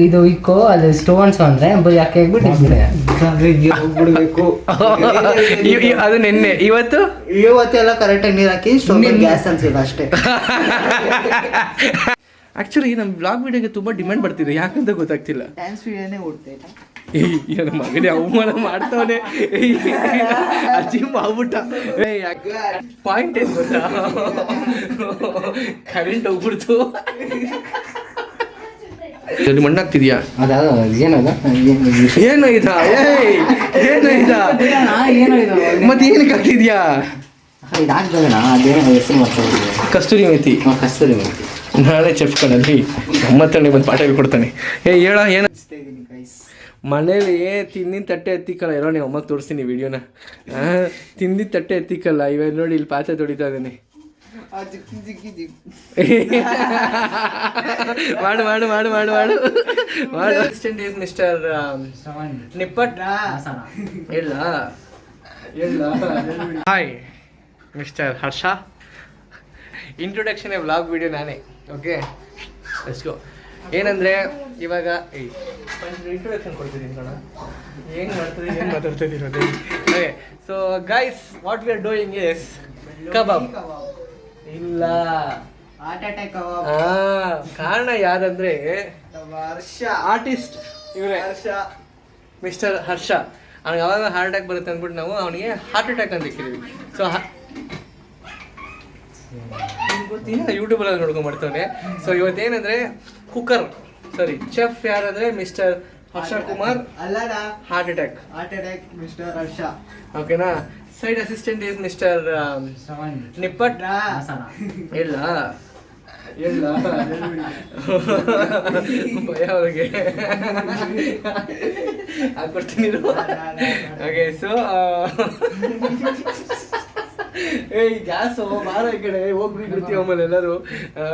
ಇದು ಇಕ್ಕೋ ಅದು ಸ್ಟೋನ್ಸ್ ಅಂದ್ರೆ ಯಾಕೆ ಆಗ್ಬಿಟ್ಟಿದ್ರೆ ಅದು ನಿನ್ನೆ ಇವತ್ತೆಲ್ಲ ಕರೆಕ್ಟಾಗಿ ನೀರು ಹಾಕಿ ಸ್ಟೋವ್ ಗ್ಯಾಸ್ ಅನ್ಸಿಲ್ಲ ಅಷ್ಟೇ. ಆ್ಯಕ್ಚುಲಿ ನಮ್ಮ ಬ್ಲಾಗ್ ವಿಡಿಯೋಗೆ ತುಂಬ ಡಿಮ್ಯಾಂಡ್ ಬರ್ತಿದೆ, ಯಾಕಂತ ಗೊತ್ತಾಗ್ತಿಲ್ಲ. ಡ್ಯಾನ್ಸ್ ವಿಡಿಯೋನೇ ಓಡ್ತೈತೆ. ನನ್ನ ಮಗನೇ ಅವಮಾನ ಮಾಡ್ತಾವನೆ, ಅಜ್ಜಿ ಮಾಡ್ಬಿಟ್ಟ. ಪಾಯಿಂಟ್ ಏನು ಗೊತ್ತಾ, ಕರೆಂಟ್ ಹೋಗ್ಬಿಡ್ತು. ಮಣ್ಣಾಗ್ತಿದ್ಯಾ? ಏನೋ ಇದಾ ಮತ್ತೆ ಏನಕ್ಕೆ ಆಗ್ತಿದ್ಯಾ? ಕಸ್ತೂರಿ ಮೇಥಿ. ನಾಳೆ ಚೆಫ್ ಕಣಲ್ಲಿ ನಮ್ಮತ್ತನೇ ಬಂದು ಪಾಠ ಹೇಳ್ಕೊಡ್ತಾನೆ. ಹೇಳ ಏನು ಮನೇಲಿ ತಿಂದಿನ ತಟ್ಟೆ ಎತ್ತಿಕ್ಕಲ್ಲ. ಇರೋ ನೀವು ಅಮ್ಮಗೆ ತೋರಿಸ್ತೀನಿ ವಿಡಿಯೋನ. ತಿಂದಿದ್ದ ತಟ್ಟೆ ಎತ್ತಿಕ್ಕಲ್ಲ. ಇವಾಗ ನೋಡಿ ಇಲ್ಲಿ ಪಾತ್ರೆ ತೊಳಿತಾ ಇದ್ದಾನೆ. ಮಾಡು ಮಾಡು ಮಾಡು ಮಾಡು ಮಾಡು ಮಾಡು. Assistant is mister nippattu. ಇಲ್ಲ ಹಾಯ್ ಮಿಸ್ಟರ್ ಹರ್ಷ. ಇಂಟ್ರೊಡಕ್ಷನ್ ವ್ಲಾಗ್ ವಿಡಿಯೋ ನಾನೇ. Okay let's go. ಏನಂದರೆ ಇವಾಗ ಇಂಟ್ರೊಡಕ್ಷನ್ ಕೊಡ್ತಿದ್ದೀನಿ ಕಣ. ಏನು ಮಾಡ್ತಿದ್ದೀನಿ, ಏನು ಮಾತಾಡ್ತಿದ್ದೀನಿ ಅದೇ. Okay so guys, what we are doing is kebab. ಇಲ್ಲ, ಕಾರಣ ಯಾರಂದ್ರೆ ಹರ್ಷ, ಆರ್ಟಿಸ್ಟ್ ಇವರೇ, ಮಿಸ್ಟರ್ ಹರ್ಷ. ಅವ್ನಿಗೆ ಯಾವಾಗ ಹಾರ್ಟ್ ಅಟ್ಯಾಕ್ ಬರುತ್ತೆ ಅಂದ್ಬಿಟ್ಟು ನಾವು ಅವನಿಗೆ ಹಾರ್ಟ್ ಅಟ್ಯಾಕ್ ಅಂತ ಇಕ್ಕಿದ್ದೀವಿ. ಸೊ ಗೊತ್ತಿಲ್ಲ, ಯೂಟ್ಯೂಬಲ್ಲಿ ನೋಡ್ಕೊಂಡು ಮಾಡ್ತಾನೆ. ಸೊ ಇವತ್ತೇನಂದ್ರೆ ಚೆಫ್ ಯಾರಂದ್ರೆ ಮಿಸ್ಟರ್ ಹರ್ಷ ಕುಮಾರ್. ಹಾರ್ಟ್ ಅಟ್ಯಾಕ್ ಮಿಸ್ಟರ್ ಹರ್ಷ. ಓಕೆನಾ. Side assistant is mister nippattu. ಇಲ್ಲ ಭಯ ಅವ್ರಿಗೆ ಹಾಕೊಡ್ತೀನಿ. ಓಕೆ ಸೊ ಗ್ಯಾಸ್ ಬಾರ ಈ ಕಡೆ ಹೋಗ್ರಿ ಬಿಡ್ತೀವಿ ಆಮೇಲೆ ಎಲ್ಲರೂ.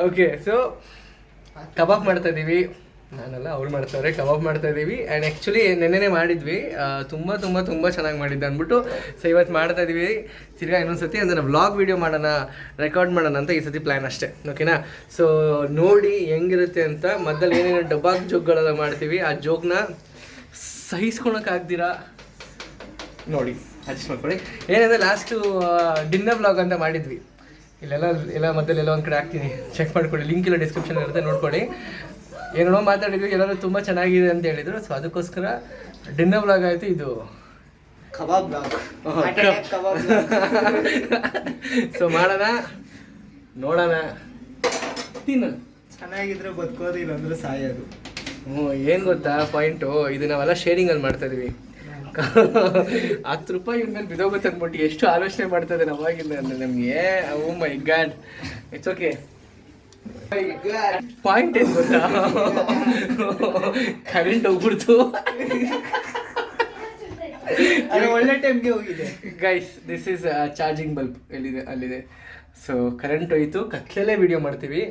ಓಕೆ ಸೊ ಕಬಾಬ್ ಮಾಡ್ತಾ ಇದ್ದೀವಿ. ನಾನೆಲ್ಲ ಅವ್ರು ಮಾಡ್ತಾರೆ, ಕಬಾಬ್ ಮಾಡ್ತಾ ಇದ್ದೀವಿ. ಆ್ಯಂಡ್ ಆ್ಯಕ್ಚುಲಿ ನೆನ್ನೆನೇ ಮಾಡಿದ್ವಿ, ತುಂಬ ತುಂಬ ತುಂಬ ಚೆನ್ನಾಗಿ ಮಾಡಿದ್ದೆ ಅಂದ್ಬಿಟ್ಟು. ಸೊ ಇವತ್ತು ಮಾಡ್ತಾ ಇದ್ದೀವಿ ತಿರ್ಗಾ ಇನ್ನೊಂದು ಸತಿ ಅಂದರೆ ವ್ಲಾಗ್ ವೀಡಿಯೋ ಮಾಡೋಣ, ರೆಕಾರ್ಡ್ ಮಾಡೋಣ ಅಂತ ಈ ಸತಿ ಪ್ಲ್ಯಾನ್ ಅಷ್ಟೇ. ಓಕೆನಾ. ಸೊ ನೋಡಿ ಹೆಂಗಿರುತ್ತೆ ಅಂತ. ಮಧ್ಯದಲ್ಲಿ ಏನೇನು ಡಬ್ಬಾಕ್ ಜೋಕ್ಗಳೆಲ್ಲ ಮಾಡ್ತೀವಿ, ಆ ಜೋಕ್ನ ಸಹಿಸ್ಕೊಳಕ್ಕಾಗ್ದಿರಾ ನೋಡಿ ಅಡ್ಜಸ್ಟ್ ಮಾಡ್ಕೊಳ್ಳಿ. ಏನಂದರೆ ಲಾಸ್ಟು ಡಿನ್ನರ್ ವ್ಲಾಗ್ ಅಂತ ಮಾಡಿದ್ವಿ. ಎಲ್ಲ ಮಧ್ಯಲೆಲ್ಲ ಒಂದು ಕಡೆ ಹಾಕ್ತೀನಿ, ಚೆಕ್ ಮಾಡ್ಕೊಳ್ಳಿ. ಲಿಂಕ್ ಎಲ್ಲ ಡಿಸ್ಕ್ರಿಪ್ಷನ್ ಇರುತ್ತೆ, ನೋಡ್ಕೊಳ್ಳಿ. ಏನೋ ಮಾತಾಡಿದ್ವಿ, ಎಲ್ಲರೂ ತುಂಬ ಚೆನ್ನಾಗಿದೆ ಅಂತ ಹೇಳಿದರು. ಸೊ ಅದಕ್ಕೋಸ್ಕರ ಡಿನ್ನರ್ ವ್ಲಾಗ್ ಆಯಿತು. ಇದು ಕಬಾಬ್ ಬ್ಲಾಗ್. ಸೊ ಮಾಡೋಣ, ನೋಡೋಣ, ತಿನ್ನೋಣ. ಚೆನ್ನಾಗಿದ್ರೆ ಬದುಕೋದು, ಇಲ್ಲಾಂದ್ರೆ ಸಾಯೋದು. ಏನು ಗೊತ್ತಾ ಪಾಯಿಂಟು, ಇದು ನಾವೆಲ್ಲ ಶೇರಿಂಗಲ್ಲಿ ಮಾಡ್ತಾಯಿದ್ವಿ. 10 ರೂಪಾಯಿ ಇವ್ನ ಮೇಲೆ ಬಿದೋಗುತ್ತೆ ಅಂದ್ಬಿಟ್ಟು ಎಷ್ಟು ಆಲೋಚನೆ ಮಾಡ್ತಾ ಇದ್ದಾರೆ ಅವಾಗಿಂದ ಅಂದರೆ ನಮಗೆ. ಓ my god, it's okay. Point ಏನು ಗೊತ್ತಾ, ಕರೆಂಟ್ ಹೋಗ್ಬಿಡ್ತು. ಒಳ್ಳೆ ಟೈಮ್ಗೆ ಹೋಗಿದೆ guys. This is charging bulb. ಎಲ್ಲಿದೆ? ಅಲ್ಲಿದೆ. ಸೊ ಕರೆಂಟ್ ಹೋಯ್ತು, ಕತ್ಲೆಲ್ಲೇ ವಿಡಿಯೋ ಮಾಡ್ತೀವಿ.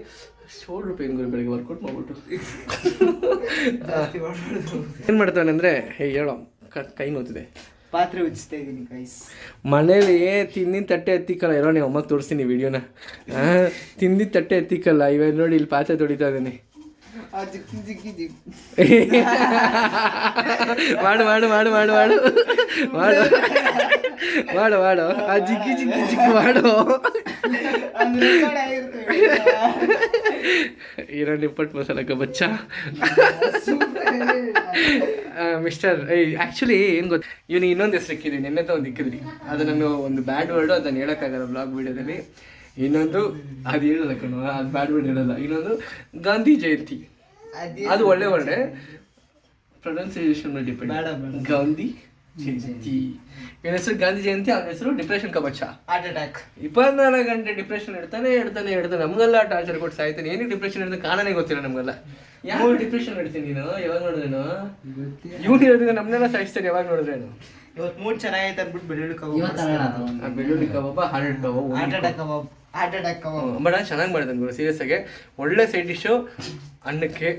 ಶೋಲ್ಡ್ರ್ ಪೇನ್ ಬೆಳಗ್ಗೆ ವರ್ಕೌಟ್ ಮಾಡ್ಬಿಟ್ಟು ಏನು ಮಾಡ್ತಾನೆ ಅಂದರೆ, ಹೇಳೋ ಕೈ ನೋತಿದೆ. ಪಾತ್ರೆ ಉಜ್ಜಿಸ್ತಾ ಇದ್ದೀನಿ ಗೈಸ್. ಮನೇಲಿ ತಿಂದಿನ ತಟ್ಟೆ ಎತ್ತಿಕ್ಕಲ್ಲ. ಇರೋ ನೀವು ಅಮ್ಮಗೆ ತೋರಿಸ್ತೀನಿ ವಿಡಿಯೋನ. ತಿಂದಿದ್ದ ತಟ್ಟೆ ಎತ್ತಿಕ್ಕಲ್ಲ. ಇವಾಗ ನೋಡಿ ಇಲ್ಲಿ ಪಾತ್ರೆ ತೊಳಿತಾ ಇದ್ದೀನಿ. ಮಾಡು ಮಾಡು ಮಾಡು ಮಾಡು ಮಾಡು ಮಾಡು ಮಾಡು ಮಾಡು ಆ ಜಿಗ್ಗಿ ಜಿಗ್ಗಿ ಜಿಗ್ಗಿ ಮಾಡು. ಇರೋ ನಿಪ್ಪಟ್ಟು ಮಸಾಲ ಕಬಚ್ಚ. ಮಿಸ್ಟರ್ ಆ್ಯಕ್ಚುಲಿ ಏನು ಗೊತ್ತು, ಇವನಿಗೆ ಇನ್ನೊಂದು ಹೆಸರು ಇಕ್ಕಿದ್ವಿ, ನೆನ್ನೆ ಒಂದು ಇಕ್ಕಿದ್ವಿ. ಅದು ನಾನು ಒಂದು ಬ್ಯಾಡ್ ವರ್ಡು, ಅದನ್ನು ಹೇಳೋಕ್ಕಾಗಲ್ಲ ಬ್ಲಾಗ್ ವೀಡಿಯೋದಲ್ಲಿ. ಇನ್ನೊಂದು ಅದು ಹೇಳಲ್ಲ ಕಣೋ, ಅದು ಬ್ಯಾಡ್ ವರ್ಡ್ ಹೇಳಲ್ಲ. ಇನ್ನೊಂದು ಗಾಂಧಿ ಜಯಂತಿ, ಅದು ಒಳ್ಳೆ Verde, pronunciation depend. Gandhi Jayanti ಇವನ ಹೆಸರು ಗಾಂಧಿ ಜಯಂತಿ, ಅವನ ಹೆಸರು ಡಿಪ್ರೆಷನ್ ಕಬಚ್ಚ. Heart attack. 24 ಗಂಟೆ ಡಿಪ್ರೆಷನ್ ಇಡ್ತಾನೆ. ನಮಗೆಲ್ಲ ಟಾರ್ಚರ್ ಕೊಟ್ಟು ಸಾಯ್ತಾನೆ. ಏನಕ್ಕೆ ಡಿಪ್ರೆಷನ್ ಇಡ್ತಾನೆ ಕಾರಣನೇ ಗೊತ್ತಿಲ್ಲ ನಮಗೆಲ್ಲ. ಯಾವ ಡಿಪ್ರೆಷನ್ ಇಡ್ತೀನಿ ನೀನು? ಯಾವಾಗ ನೋಡಿದ್ರೇನು ಇವ್ನು ಹೇಳಿದ್ರೆ ನಮ್ಮನ್ನೆಲ್ಲ ಸಾಯಿಸ್ತೇನೆ. ಯಾವಾಗ ನೋಡಿದ್ರೇನು? ಇವತ್ತು ಮೂಡ್ ಚೆನ್ನಾಗೈತೆ ಅಂದ್ಬಿಟ್ಟು ಬೆಳ್ಳುಳ್ಳಿ ಕಬಾಬ್, ಹಾರ್ಟ್ ಅಟ್ಯಾಕ್ ಕಬಾಬ್ ಬಟ್ ಚೆನ್ನಾಗಿ ಮಾಡಿದ್ದಾನೆ ಸೀರಿಯಸ್ ಆಗಿ. ಒಳ್ಳೆ ಸೈಡ್ ಡಿಶು ಅನ್ನಕ್ಕೆ.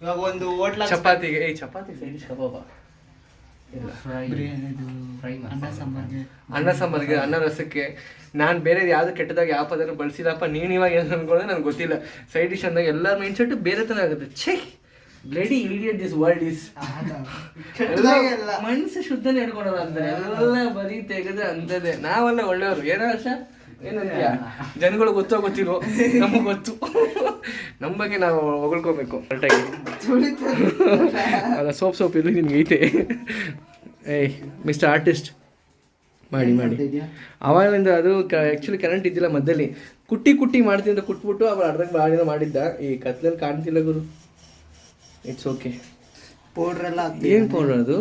ಇವಾಗ ಒಂದು ಹೋಟ್ಲ ಚಪಾತಿಗೆ ಚಪಾತಿ ಸೈಡ್ ಡಿಶ್ ಕಬಾಬ. ಅನ್ನ ಸಾಂಬಾರಿಗೆ, ಅನ್ನ ರಸಕ್ಕೆ. ನಾನು ಬೇರೆ ಯಾವುದು ಕೆಟ್ಟದಾಗ ಯಾವ ಪದನೂ ಬಳಸಿಲ್ಲಪ್ಪ. ನೀನು ಇವಾಗ ಏನು ಅನ್ಕೊಂಡ್ರೆ ನನಗೆ ಗೊತ್ತಿಲ್ಲ. ಸೈಡ್ ಡಿಶ್ ಅಂದಾಗ ಎಲ್ಲರ ಮೈಂಡ್ ಸೆಟ್ಟು ಬೇರೆ ಥರ ಆಗುತ್ತೆ. ಛೇ bloody idiot this world is. ಮನಸ್ಸು ಶುದ್ಧನೇ ಹಿಡ್ಕೊಳಲ್ಲ ಅಂತಾರೆ, ಎಲ್ಲ ಬರೀ ತೆಗೆದ್ರೆ ಅಂತದೆ. ನಾವೆಲ್ಲ ಒಳ್ಳೆಯವರು. ಏನೋ ವರ್ಷ ಏನಂತೀಯ? ಜನಗಳು ಗೊತ್ತೋ ಗೊತ್ತಿರೋ, ನಮಗೆ ಗೊತ್ತು. ನಮ್ಮ ಬಗ್ಗೆ ನಾವು ಹೊಗಳ್ಕೋಬೇಕು ಕರೆಕ್ಟಾಗಿ. ಅದ ಸೋಪ್ ಇರಲಿ ನಿನ್ಗೆ ಐತೆ. ಏಯ್ ಮಿಸ್ಟರ್ ಆರ್ಟಿಸ್ಟ್, ಮಾಡಿ ಅವಾಗಿಂದ ಅದು ಆ್ಯಕ್ಚುಲಿ ಕರೆಂಟ್ ಇದ್ದಿಲ್ಲ ಮಧ್ಯದಲ್ಲಿ. ಕುಟ್ಟಿ ಮಾಡ್ತೀನಿ ಅಂತ ಕುಟ್ಬಿಟ್ಟು ಅವ್ರು ಅರ್ಧಕ್ಕೆ ಬಾಡಿನ ಮಾಡಿದ್ದ. ಈ ಕತ್ಲಲ್ಲಿ ಕಾಣ್ತಿಲ್ಲ ಗುರು. It's okay. ಪೌಡ್ರೆಲ್ಲ ಏನು ಪೌಡ್ರ್ ಅದು?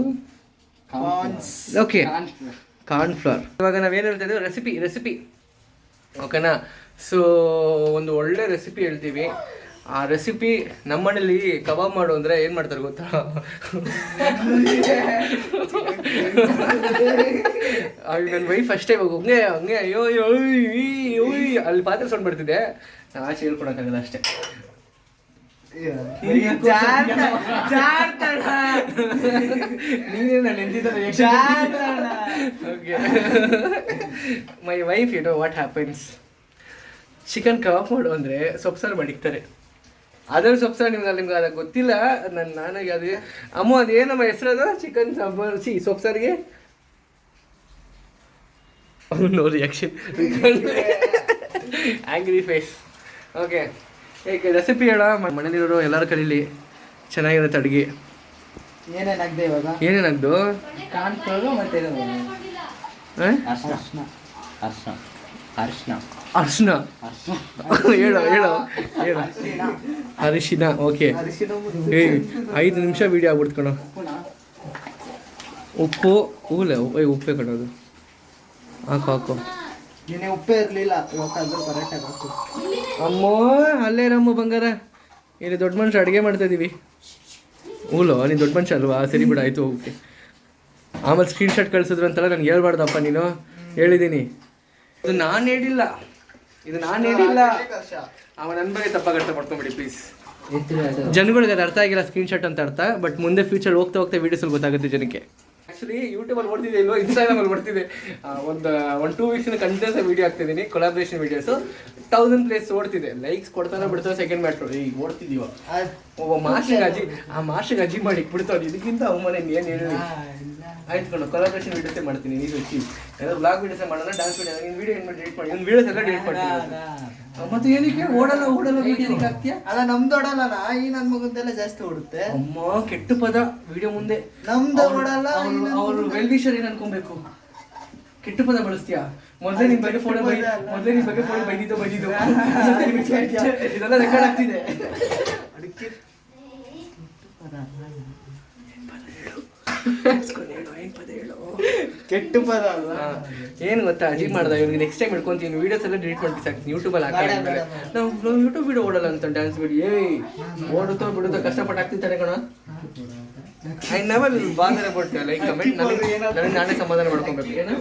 Okay, cornflour. ಇವಾಗ ನಾವೇನು ಹೇಳ್ತಾ ಇದ್ದೀವಿ? ರೆಸಿಪಿ ಓಕೆನಾ? ಸೊ ಒಂದು ಒಳ್ಳೆ ರೆಸಿಪಿ ಹೇಳ್ತೀವಿ. ಆ ರೆಸಿಪಿ ನಮ್ಮ ಮನೇಲಿ ಕಬಾಬ್ ಮಾಡು ಅಂದರೆ ಏನು ಮಾಡ್ತಾರೆ ಗೊತ್ತಾ? ನನ್ನ ವೈಫ್ ಅಷ್ಟೇ ಹಂಗೆ ಅಯ್ಯೋ ಅಲ್ಲಿ ಪಾತ್ರೆ ಸೌಂಡ್ ಬರ್ತಿದೆ. ಆಚೆ ಹೇಳ್ಕೊಳಕ್ಕಾಗಲ್ಲ ಅಷ್ಟೇ. My wife you know what happens. Chicken kebab ಮಾಡು ಅಂದರೆ ಸೊಪ್ಸಾರು ಮಾಡಿಕ್ತಾರೆ. ಅದ್ರಲ್ಲಿ ಸೊಪ್ಸಾರು ನಿಮ್ಗೆ ಅದು ಗೊತ್ತಿಲ್ಲ. ನನಗೆ ಅದು ಅಮ್ಮ ಅದೇನಮ್ಮ ಹೆಸರದು? ಚಿಕನ್ ಸಾಂಬಾರು ಸೊಪ್ಸಾರಿಗೆ no reaction, angry face. Okay, ಈಗ ರೆಸಿಪಿ ಹೇಳ. ಮನೇಲಿರೋರು ಎಲ್ಲರೂ ಕಲೀಲಿ. ಚೆನ್ನಾಗಿರುತ್ತೆ ಅಡುಗೆ. ಏನೇನಾಗ್ದೆ ಇವಾಗ? ಏನೇನಾಗ್ದು? ಕಾಣ್ಕೊಳ್ಳೋದು ಮತ್ತೆ ಅರ್ಶಿನ. ಹೇಳು ಅರಿಶಿನ. ಓಕೆ, 5 ನಿಮಿಷ ವೀಡಿಯೋ ಆಗ್ಬಿಡ್ತು ಕಣೋ. ಉಪ್ಪು ಉಪ್ಪೇ ಕಣೋದು. ಹಾಕು. ನಿನ್ನೆ ಉಪ್ಪೇ ಇರಲಿಲ್ಲ, ಇವತ್ತಾದ್ರೂ ಕರೆಕ್ಟಾಗಿ ಹಾಕು. ಅಮ್ಮೋ ಅಲ್ಲೇ ರಮ್ಮ ಬಂಗಾರ. ಇಲ್ಲಿ ದೊಡ್ಡ ಮನುಷ್ಯ ಅಡುಗೆ ಮಾಡ್ತಾ ಇದ್ದೀವಿ. ನೀನು ದೊಡ್ಡ ಮನುಷ್ಯ ಅಲ್ವಾ? ಸರಿ ಬಿಡು, ಆಯಿತು. ಓಕೆ. ಆಮೇಲೆ ಸ್ಕ್ರೀನ್ಶಾಟ್ ಕಳಿಸಿದ್ರು ಅಂತಲ್ಲ, ನನಗೆ ಹೇಳ್ಬಾರ್ದಪ್ಪ ನೀನು. ಹೇಳಿದ್ದೀನಿ. ಇದು ನಾನು ಹೇಳಿಲ್ಲ. ಅವ ನನ್ನ ಬಗ್ಗೆ ತಪ್ಪಾಗಿ ಅರ್ಥ ಮಾಡ್ಕೊಂಬಿಡಿ ಪ್ಲೀಸ್. ಜನಗಳಿಗೆ ಅದು ಅರ್ಥ ಆಗಿಲ್ಲ ಸ್ಕ್ರೀನ್ಶಾಟ್ ಅಂತ ಅರ್ಥ. ಬಟ್ ಮುಂದೆ ಫ್ಯೂಚರ್ ಹೋಗ್ತಾ ವಿಡಿಯೋಸಲ್ಲಿ ಗೊತ್ತಾಗುತ್ತೆ ಜನಕ್ಕೆ. ಆ್ಯಕ್ಚುಲಿ ಯೂಟ್ಯೂಬಲ್ಲಿ ನೋಡ್ತಿದ್ದೆ ಇಲ್ವೋ, ಇನ್ಸ್ಟಾಗ್ರಾಮಲ್ಲಿ ನೋಡ್ತಿದ್ದೆ. ಒಂದು 2 ವೀಕ್ಸಿನ ಕಂಟಿನ್ಯೂಸ್ ವೀಡಿಯೋ ಆಗ್ತಿದ್ದೀನಿ, ಕೊಲಾಬ್ರೇಷನ್ ವೀಡಿಯೋಸು. 1000 ಪ್ಲೇಸ್ ಓಡ್ತಿದೆ. ಲೈಕ್ಸ್ ಕೊಡ್ತಾನೆ ಬಿಡ್ತಾವೆ. ಸೆಕೆಂಡ್ ಮ್ಯಾಟ್ರು ಈಗ ಓಡ್ತಿದ್ದೀವ. ಒಬ್ಬ ಮಾಸ್ಟರ್ಗೆ ಅಜಿ ಮಾಡಿ ಬಿಡ್ತಾವೆ. ಇದಕ್ಕಿಂತ ಅವಮಾನ ಏನು ಹೇಳಿ? ಆಯ್ತು ಕಣೋ, ಕೊಲಾಬ್ರೇಷನ್ ವೀಡಿಯೋಸೇ ಮಾಡ್ತೀನಿ. ನೀನು ಹೆಚ್ಚಿ ಏನಾದ್ರು ಬ್ಲಾಗ್ ವೀಡಿಯೋಸೇ ಮಾಡೋಣ, ಡ್ಯಾನ್ಸ್ ವೀಡಿಯೋ. ನೀನು ವೀಡಿಯೋ ಏನು ಡಿಲೀಟ್ ಮಾಡಿ, ವೀಡಿಯೋಸ್ ಎಲ್ಲ ಡಿಲೀಟ್ ಮಾಡ್ತೀನಿ. ಮತ್ತೆ ಏನಕ್ಕೆ ಓಡಲ್ಲ ವೀಡಿಯೋ ಆಗ್ತೀಯ? ಅಲ್ಲ ನಮ್ದು ಓಡಲ್ಲ, ಈ ನನ್ನ ಮಗಂದೆಲ್ಲ ಜಾಸ್ತಿ ಓಡುತ್ತೆ. ಅಮ್ಮ ಕೆಟ್ಟ ಪದ ವಿಡಿಯೋ ಮುಂದೆ. ನಮ್ದು ಓಡಲ್ಲ. ಅವರು ವೆಲ್ ವಿಷರ್ ಏನು ಅನ್ಕೊಬೇಕು? ಕೆಟ್ಟ ಪದ ಬಳಸ್ತೀಯಾ? ಮೊದಲೇ ನಿನ್ ಬಗ್ಗೆ ಫೋಟೋ ಬೈದಿದ್ದು ಇದೆಲ್ಲ ರೆಕಾರ್ಡ್ ಆಗ್ತಿದೆ. ಕೆಟ್ಟ ಪದ ಅಲ್ಲ. ಏನು ಗೊತ್ತಾ? ಅಜೀಬ್ ಮಾಡ್ದ ಇವ್ರಿಗೆ. ನೆಕ್ಸ್ಟ್ ಟೈಮ್ ಹಿಡ್ಕೊಂತೀನಿ, ವೀಡಿಯೋಸ್ ಎಲ್ಲ ಡಿಲೀಟ್ ಮಾಡಿ ಸಾಕ್ತೀನಿ. ಯೂಟ್ಯೂಬಲ್ಲಿ ಹಾಕಿದ್ರೆ ನಾವು ಯೂಟ್ಯೂಬ್ ವೀಡಿಯೋ ಓಡಲ್ಲ ಅಂತ ಡ್ಯಾನ್ಸ್ ವಿಡಿಯೋ. ಓಡುತ್ತೋ ಬಿಡುತ್ತೋ ಕಷ್ಟಪಟ್ಟು ಆಗ್ತಿರ್ತಾರೆ ಕಣ. I never bother about like comment. ನನಗೆ ನಾನೇ ಸಮಾಧಾನ ಮಾಡ್ಕೊಬೇಕು. ಏನು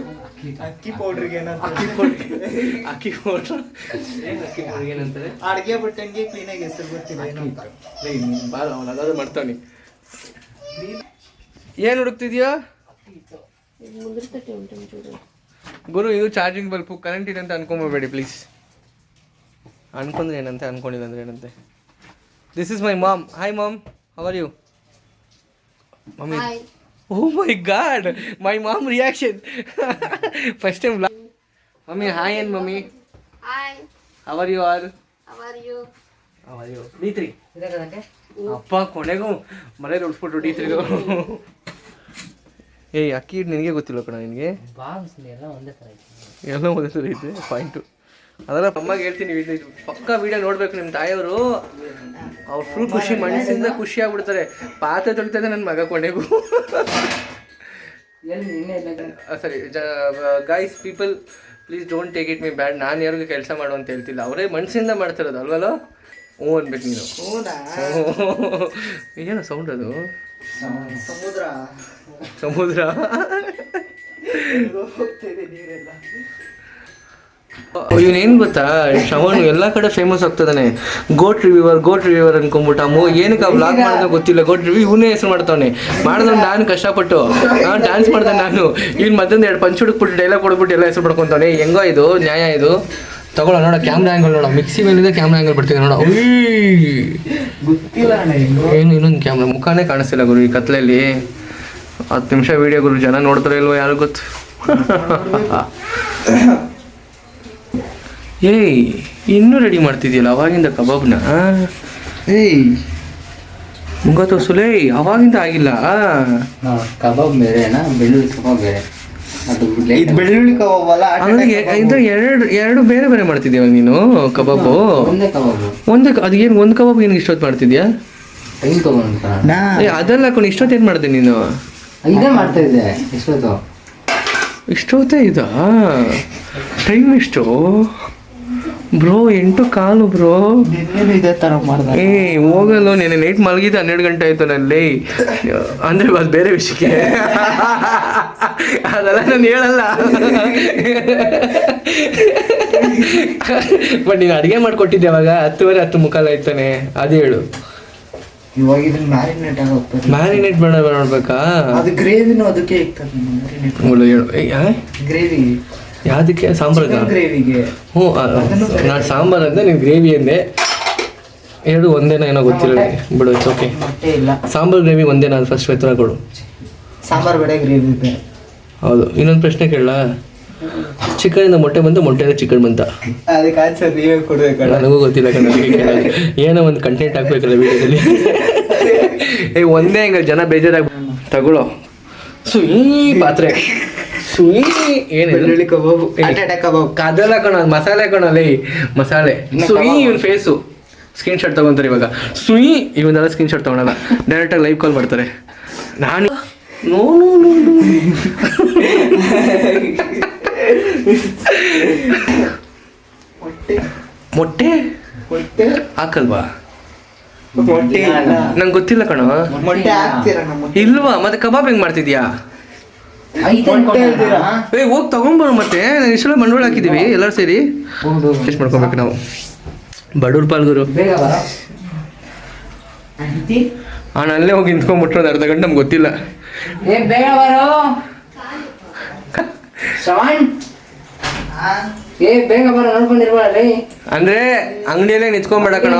ಅಕ್ಕಿ ಪೌಡ್ರಿಗೆ ಅಕ್ಕಿ ಪೌಡ್ರ್ ಏನಂತಾರೆ? ಅಡುಗೆ ಬಿಟ್ಟಂಗೆ ಕ್ಲೀನಾಗಿ ಹೆಸರು ಗೊತ್ತಿಲ್ಲ ಬಾರ ಅವನು ಅದಾದ್ರು ಮಾಡ್ತಾನೆ. ಏನು ಹುಡುಕ್ತಿದ್ಯಾ ಗುರು? ಇದು ಚಾರ್ಜಿಂಗ್ ಬಲ್ಪು. ಕರೆಂಟ್ ಇದೆ ಅಂತ ಅನ್ಕೊಂಬೋಬೇಡಿ ಪ್ಲೀಸ್. ಅನ್ಕೊಂಡ್ರೆ ಏನಂತೆ, ಅನ್ಕೊಂಡಿಲ್ಲ ಅಂದ್ರೆ ಏನಂತೆ. This is my mom. Hi mom, how are you? Mummy, oh my god, my mom reaction first time. Mummy hi ಏನು mummy? Hi, how are you? D3 ಅಪ್ಪ ಕೊನೆಗೂ ಮನೇಲಿ ಉಡ್ಸ್ಬಿಟ್ರು D3. ಏಯ್ ಅಕ್ಕಿ ನಿನಗೆ ಗೊತ್ತಿಲ್ಲ ಕಣ. ನಿನಗೆ ಎಲ್ಲ ಒಂದೇ ಥರ ಐತೆ ಪಾಯಿಂಟು. ಅದೆಲ್ಲ ಅಮ್ಮಗೆ ಹೇಳ್ತೀನಿ, ಪಕ್ಕ ವೀಡಿಯೋ ನೋಡ್ಬೇಕು. ನಿಮ್ಮ ತಾಯಿಯವರು ಅವ್ರು ಫುಲ್ ಖುಷಿ, ಮನಸ್ಸಿಂದ ಖುಷಿ ಆಗ್ಬಿಡ್ತಾರೆ. ಪಾತ್ರೆ ತೊಳಿತದೆ ನನ್ನ ಮಗ ಕೊನೆಗೂ. ಸರಿ guys, people please don't take it me bad. ನಾನು ಯಾರಿಗೂ ಕೆಲಸ ಮಾಡು ಅಂತ ಹೇಳ್ತಿಲ್ಲ, ಅವರೇ ಮನಸ್ಸಿಂದ ಮಾಡ್ತಿರೋದು ಅಲ್ವಲ್ಲೋ? ಹ್ಞೂ ಅನ್ಬೇಕು ನೀನು. ಏನೋ ಸೌಂಡ್ ಅದು? ಸಮುದ್ರ ಇವನೇನು ಗೊತ್ತಾ, ಶ್ರವಣ್ ಎಲ್ಲ ಕಡೆ ಫೇಮಸ್ ಆಗ್ತದಾನೆ. ಗೋಟ್ ರಿವ್ಯೂವರ್ ಅನ್ಕೊಂಬಿಟ್ಟ. ಏನಕ್ಕೆ ವ್ಲಾಗ್ ಮಾಡೋದು ಗೊತ್ತಿಲ್ಲ. ಗೋಟ್ ರಿವ್ಯೂ ಇವನೇ ಹೆಸರು ಮಾಡ್ತಾವನೆ. ಮಾಡಿದವ್ನು ನಾನು ಕಷ್ಟಪಟ್ಟು ಡ್ಯಾನ್ಸ್ ಮಾಡ್ದೆ ನಾನು. ಇವ್ನು ಮತ್ತೊಂದು 2 ಪಂಚ್ ಹುಡುಕ್ಬಿಟ್ಟು ಡೈಲಾಗ್ ಕೊಡ್ಬಿಟ್ಟು ಎಲ್ಲ ಹೆಸರು ಮಾಡ್ಕೊತಾನೆ. ಹೆಂಗೋ ಇದು ನ್ಯಾಯ? ಇದು ತಗೊಳ್ಳೋ ನೋಡ ಕ್ಯಾಮ್ರಾ ಆ್ಯಂಗಲ್ ನೋಡ, ಮಿಕ್ಸಿ ಮೇಲಿದೆ ಕ್ಯಾಮ್ರಾ ಆ್ಯಂಗಲ್ ಬರ್ತಿದೆ ನೋಡ. ಗೊತ್ತಿಲ್ಲ ಅಣ್ಣ ಏನು ಇನ್ನೊಂದು ಕ್ಯಾಮ್ರಾ ಮುಖಾನೇ ಕಾಣಿಸ್ತಿಲ್ಲ ಗುರು ಈ ಕತ್ಲಲ್ಲಿ. 10 ನಿಮಿಷ ವಿಡಿಯೋ ಗುರು, ಜನ ನೋಡ್ತಾರೆ ಇಲ್ವೋ ಯಾರು ಗೊತ್ತು. ಏಯ್ ಇನ್ನೂ ರೆಡಿ ಮಾಡ್ತಿದ್ಯಲ್ಲ ಅವಾಗಿಂದ ಕಬಾಬ್ನ. ಏಯ್ ಮುಖ ತೋರ್ಸುಲೇ, ಅವಾಗಿಂದ ಆಗಿಲ್ಲ. ಕಬಾಬ್ ಬೇರೆನಾ, ಬೆಳ್ಳುಳ್ಳಿ ಕಬಾಬ್ ಬೇರೆ. ಅದು ಇದು ಬೆಳ್ಳುಳ್ಳಿ ಕಬಾಬ್ ಅಲ್ಲ, ಅಂದ್ರೆ ಎರಡು ಬೇರೆ ಬೇರೆ ಮಾಡ್ತಿದ್ಯಾ ನೀನು ಕಬಾಬು? ಒಂದೇ ಕಬಾಬು. ಅದೇನು ಒಂದು ಕಬಾಬ್ ಏನು ಇಷ್ಟೊತ್ತು ಮಾಡ್ತಿದ್ಯಾ? ಟೈಮ್ ತಗೊಂಡು ಅದೆಲ್ಲ ಹಾಕೊಂಡು ಇಷ್ಟೊತ್ತು ಏನು ಮಾಡಿದೆ ನೀನು? ಇದೇ ಮಾಡ್ತಾ ಇದ್ದೆ ಎಷ್ಟೊತ್ತು. ಇಷ್ಟೊತ್ತೇ ಇದಾ ಟೈಮ್ ಎಷ್ಟು ಬ್ರೋ? 8:15 ಬ್ರೋ. ನಿನ್ನೇನು ಇದೇ ಥರ ಮಾಡ್ದೆ. ಹೋಗಲ್ಲ, ನೀನು ನೈಟ್ ಮಲಗಿದ್ದು 12 ಗಂಟೆ ಆಯ್ತು ನಲ್ಲಿ. ಅಂದ್ರೆ ಅದು ಬೇರೆ ವಿಷಯಕ್ಕೆ, ಅದೆಲ್ಲ ನಾನು ಹೇಳಲ್ಲ. ಬಟ್ ನೀನು ಅಡುಗೆ ಮಾಡಿಕೊಟ್ಟಿದ್ದೆ ಅವಾಗ 10:30 10:45 ಆಯ್ತಾನೆ, ಅದೇ ಹೇಳು. ಇವಾಗ ಇದನ್ನ ಮ್ಯಾರಿನೇಟ್ ಆಗಿ ಹೋಗ್ತದೆ. ಮ್ಯಾರಿನೇಟ್ ಮಾಡ್ಬೇಕಾ? ಅದು ಗ್ರೇವಿನೂ ಅದಕ್ಕೆ ಇರ್ತದೆ ಮ್ಯಾರಿನೇಟ್. ಹೇಳು ಗ್ರೇವಿ ಯಾವುದಕ್ಕೆ? ಸಾಂಬಾರ್ಗೆ? ಗ್ರೇವಿಗೆ. ಹ್ಞೂ, ನಾನು ಸಾಂಬಾರು ಅಂದೆ, ನೀನು ಗ್ರೇವಿ ಅಂದೆ. ಎರಡು ಒಂದೇನೋ ಏನೋ ಗೊತ್ತಿಲ್ಲ ಬಿಡು, ಇಟ್ಸ್ ಓಕೆ. ಮೊಟ್ಟೆ ಇಲ್ಲ. ಸಾಂಬಾರು ಗ್ರೇವಿ ಒಂದೇನಾ? ಅದು ಫಸ್ಟ್ ಉತ್ತರ ಕೊಡು. ಸಾಂಬಾರು ಬೇಡ, ಗ್ರೇವಿ ಬೇಡ. ಹೌದು. ಇನ್ನೊಂದು ಪ್ರಶ್ನೆ ಕೇಳಲ್ಲ, ಚಿಕನಿಂದ ಮೊಟ್ಟೆ ಬಂತು, ಮೊಟ್ಟೆಯಿಂದ ಚಿಕನ್ ಬಂತ? ಅದಕ್ಕೆ ಆನ್ಸರ್ ನೀವೇ ಕೊಡ್ಬೇಕಲ್ಲ. ನನಗೂ ಗೊತ್ತಿಲ್ಲ ಕಣ, ಏನೋ ಒಂದು ಕಂಟೆಂಟ್ ಹಾಕ್ಬೇಕಲ್ಲ ವಿಡಿಯೋದಲ್ಲಿ. ಒಂದೇ ಹಂಗ ಜನ ಬೇಜಾರಾಗಿ ತಗೊಳ್ಳೋ. ಸುಯಿ ಪಾತ್ರೆ, ಸುಯಿ ಏನು ಬೆಳ್ಳುಳ್ಳಿ ಕಬಾಬು, ಕಬಾಬ್. ಅದೆಲ್ಲ ಕಣ, ಮಸಾಲೆ ಕಣಲ್ಲಿ ಮಸಾಲೆ. ಸುಯಿ ಇವನ್ ಫೇಸು ಸ್ಕ್ರೀನ್ ಶಾಟ್ ತಗೊಂತಾರೆ ಇವಾಗ. ಸುಯಿ ಇವನ್ನೆಲ್ಲ ಸ್ಕ್ರೀನ್ ಶಾಟ್ ತಗೊಳಲ್ಲ, ಡೈರೆಕ್ಟಾಗಿ ಲೈವ್ ಕಾಲ್ ಮಾಡ್ತಾರೆ. ನಾನು ನೋ ನೋ ನೋ ಮೊಟ್ಟೆ ಮೊಟ್ಟೆ ಹಾಕಲ್ವಾ? ಮೊಟ್ಟೆ ನಂಗೆ ಗೊತ್ತಿಲ್ಲ ಕಣ. ಮೊಟ್ಟೆ ಹಾಕ್ತೀರಾ? ಇಲ್ವಾ? ಮತ್ತೆ ಕಬಾಬ್ ಹೆಂಗ್ ಮಾಡ್ತಿದ್ಯಾ? ಹೋಗಿ ತಗೊಂಬರೋ. ಮತ್ತೆ ನಾನು ಇಷ್ಟೆಲ್ಲ ಬಂಡವಾಳ ಹಾಕಿದೀವಿ ಎಲ್ಲರೂ ಸೇರಿ. ಟೇಸ್ಟ್ ಮಾಡ್ಕೊಬೇಕು ನಾವು, ಬಡವ್ರ ಪಾಲ್ಗುರು. ನಾನು ಅಲ್ಲೇ ಹೋಗಿ ನಿಂತ್ಕೊಂಡ್ಬಿಟ್ರು ಒಂದು ಅರ್ಧ ಗಂಟೆ, ನಮ್ಗೆ ಗೊತ್ತಿಲ್ಲ. ಬೇಗ ಬರೋ, ನೋಡ್ಕೊಂಡಿರ್ಬಾರ್ರಿ. ಅಂದ್ರೆ ಅಂಗಡಿಯಲ್ಲೇ ನಿಂತ್ಕೊಂಡ್ಬೇಡ ಕಣ,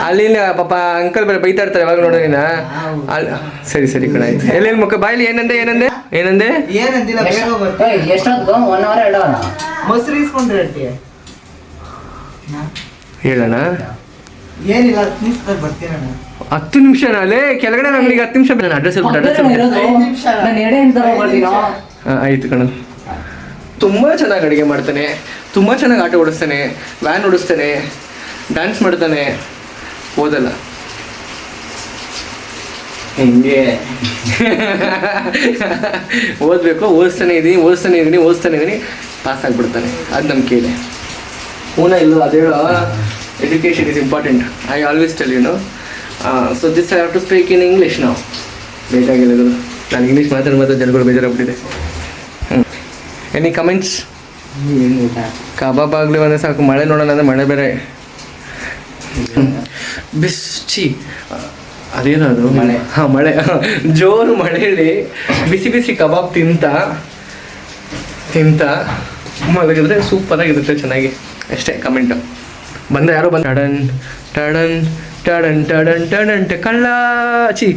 ಅಲ್ಲಿ ಪಾಪ ಅಂಕಲ್ ಬೇರೆ ಬೈತಾ ಇರ್ತಾರೆ ಯಾವಾಗ ನೋಡೋ ನೀನ. ಸರಿ ಸರಿ ಕಣ, ಆಯ್ತು. ಎಲ್ಲೆಲ್ಲಿ ಮುಖ ಬಾಯ್ಲಿ ಏನಂದೆ ಏನಂದೆ ಏನಂದೆ? ಏನಂದಿಲ್ಲ, ಬೇಗ ಬರ್ತೀನಿ. ಎಷ್ಟೊತ್ತು? 1 hour 2 hour? ಮೊಸರು ಇಸ್ಕೊಂಡ್ರೆ ಹೇಳ್ತೀಯ? ಹೇಳೋಣ. ಏನಿಲ್ಲ, 10 ನಿಮಿಷದಾಗ ಬರ್ತೀನಣ್ಣ. 10 ನಿಮಿಷ ಅಲ್ಲೇ ಕೆಳಗಡೆ ನಮ್ಗೆ 10 ನಿಮಿಷ. ನಾನು ಅಡ್ರೆಸ್ ಹೇಳ್ಬಿಟ್ಟು ಅಡ್ರೆಸ್ ಆಯ್ತು ಕಣ. ತುಂಬ ಚೆನ್ನಾಗಿ ಅಡುಗೆ ಮಾಡ್ತಾನೆ, ತುಂಬ ಚೆನ್ನಾಗಿ ಆಟ ಓಡಿಸ್ತಾನೆ, ವ್ಯಾನ್ ಓಡಿಸ್ತಾನೆ, ಡ್ಯಾನ್ಸ್ ಮಾಡ್ತಾನೆ. ಓದಲ್ಲ ಹಿಂಗೆ ಓದಬೇಕು, ಓದಿಸ್ತಾನೆ ಇದ್ದೀನಿ, ಪಾಸ್ ಆಗಿಬಿಡ್ತಾನೆ. ಅದು ನಮ್ಮ ಕೇಳಿ ಪೂನ ಇಲ್ಲ. ಅದೇ education is important. I always tell you know. So this I have to speak in English ನಾವು. ಬೇಕಾಗಿಲ್ಲ, ನಾನು ಇಂಗ್ಲೀಷ್ ಮಾತಾಡಿ ಜನಗಳು ಬೇಜಾರಾಗ್ಬಿಟ್ಟಿದೆ. Any comments? ಕಬಾಬ್ ಆಗಲಿ ಒಂದೇ ಸಾಕು. ಮಳೆ ನೋಡೋಣ ಅಂದರೆ ಮಳೆ ಬೇರೆ ಬಿಸಿ. ಅದೇನೋ ಅದು ಮಳೆ. ಹಾಂ, ಮಳೆ, ಜೋರು ಮಳೆಯಲ್ಲಿ ಬಿಸಿ ಬಿಸಿ ಕಬಾಬ್ ತಿಂತ ಮಲಗಿದ್ರೆ ಸೂಪರಾಗಿರುತ್ತೆ, ಚೆನ್ನಾಗಿ. ಅಷ್ಟೇ ಕಮೆಂಟು. ಬಂದರೆ ಯಾರೋ ಬಂದು ಟಡನ್ ಟಡನ್ ಟಡನ್ ಟಡನ್ ಟಡನ್ ಕಳ್ಳ ಚಿ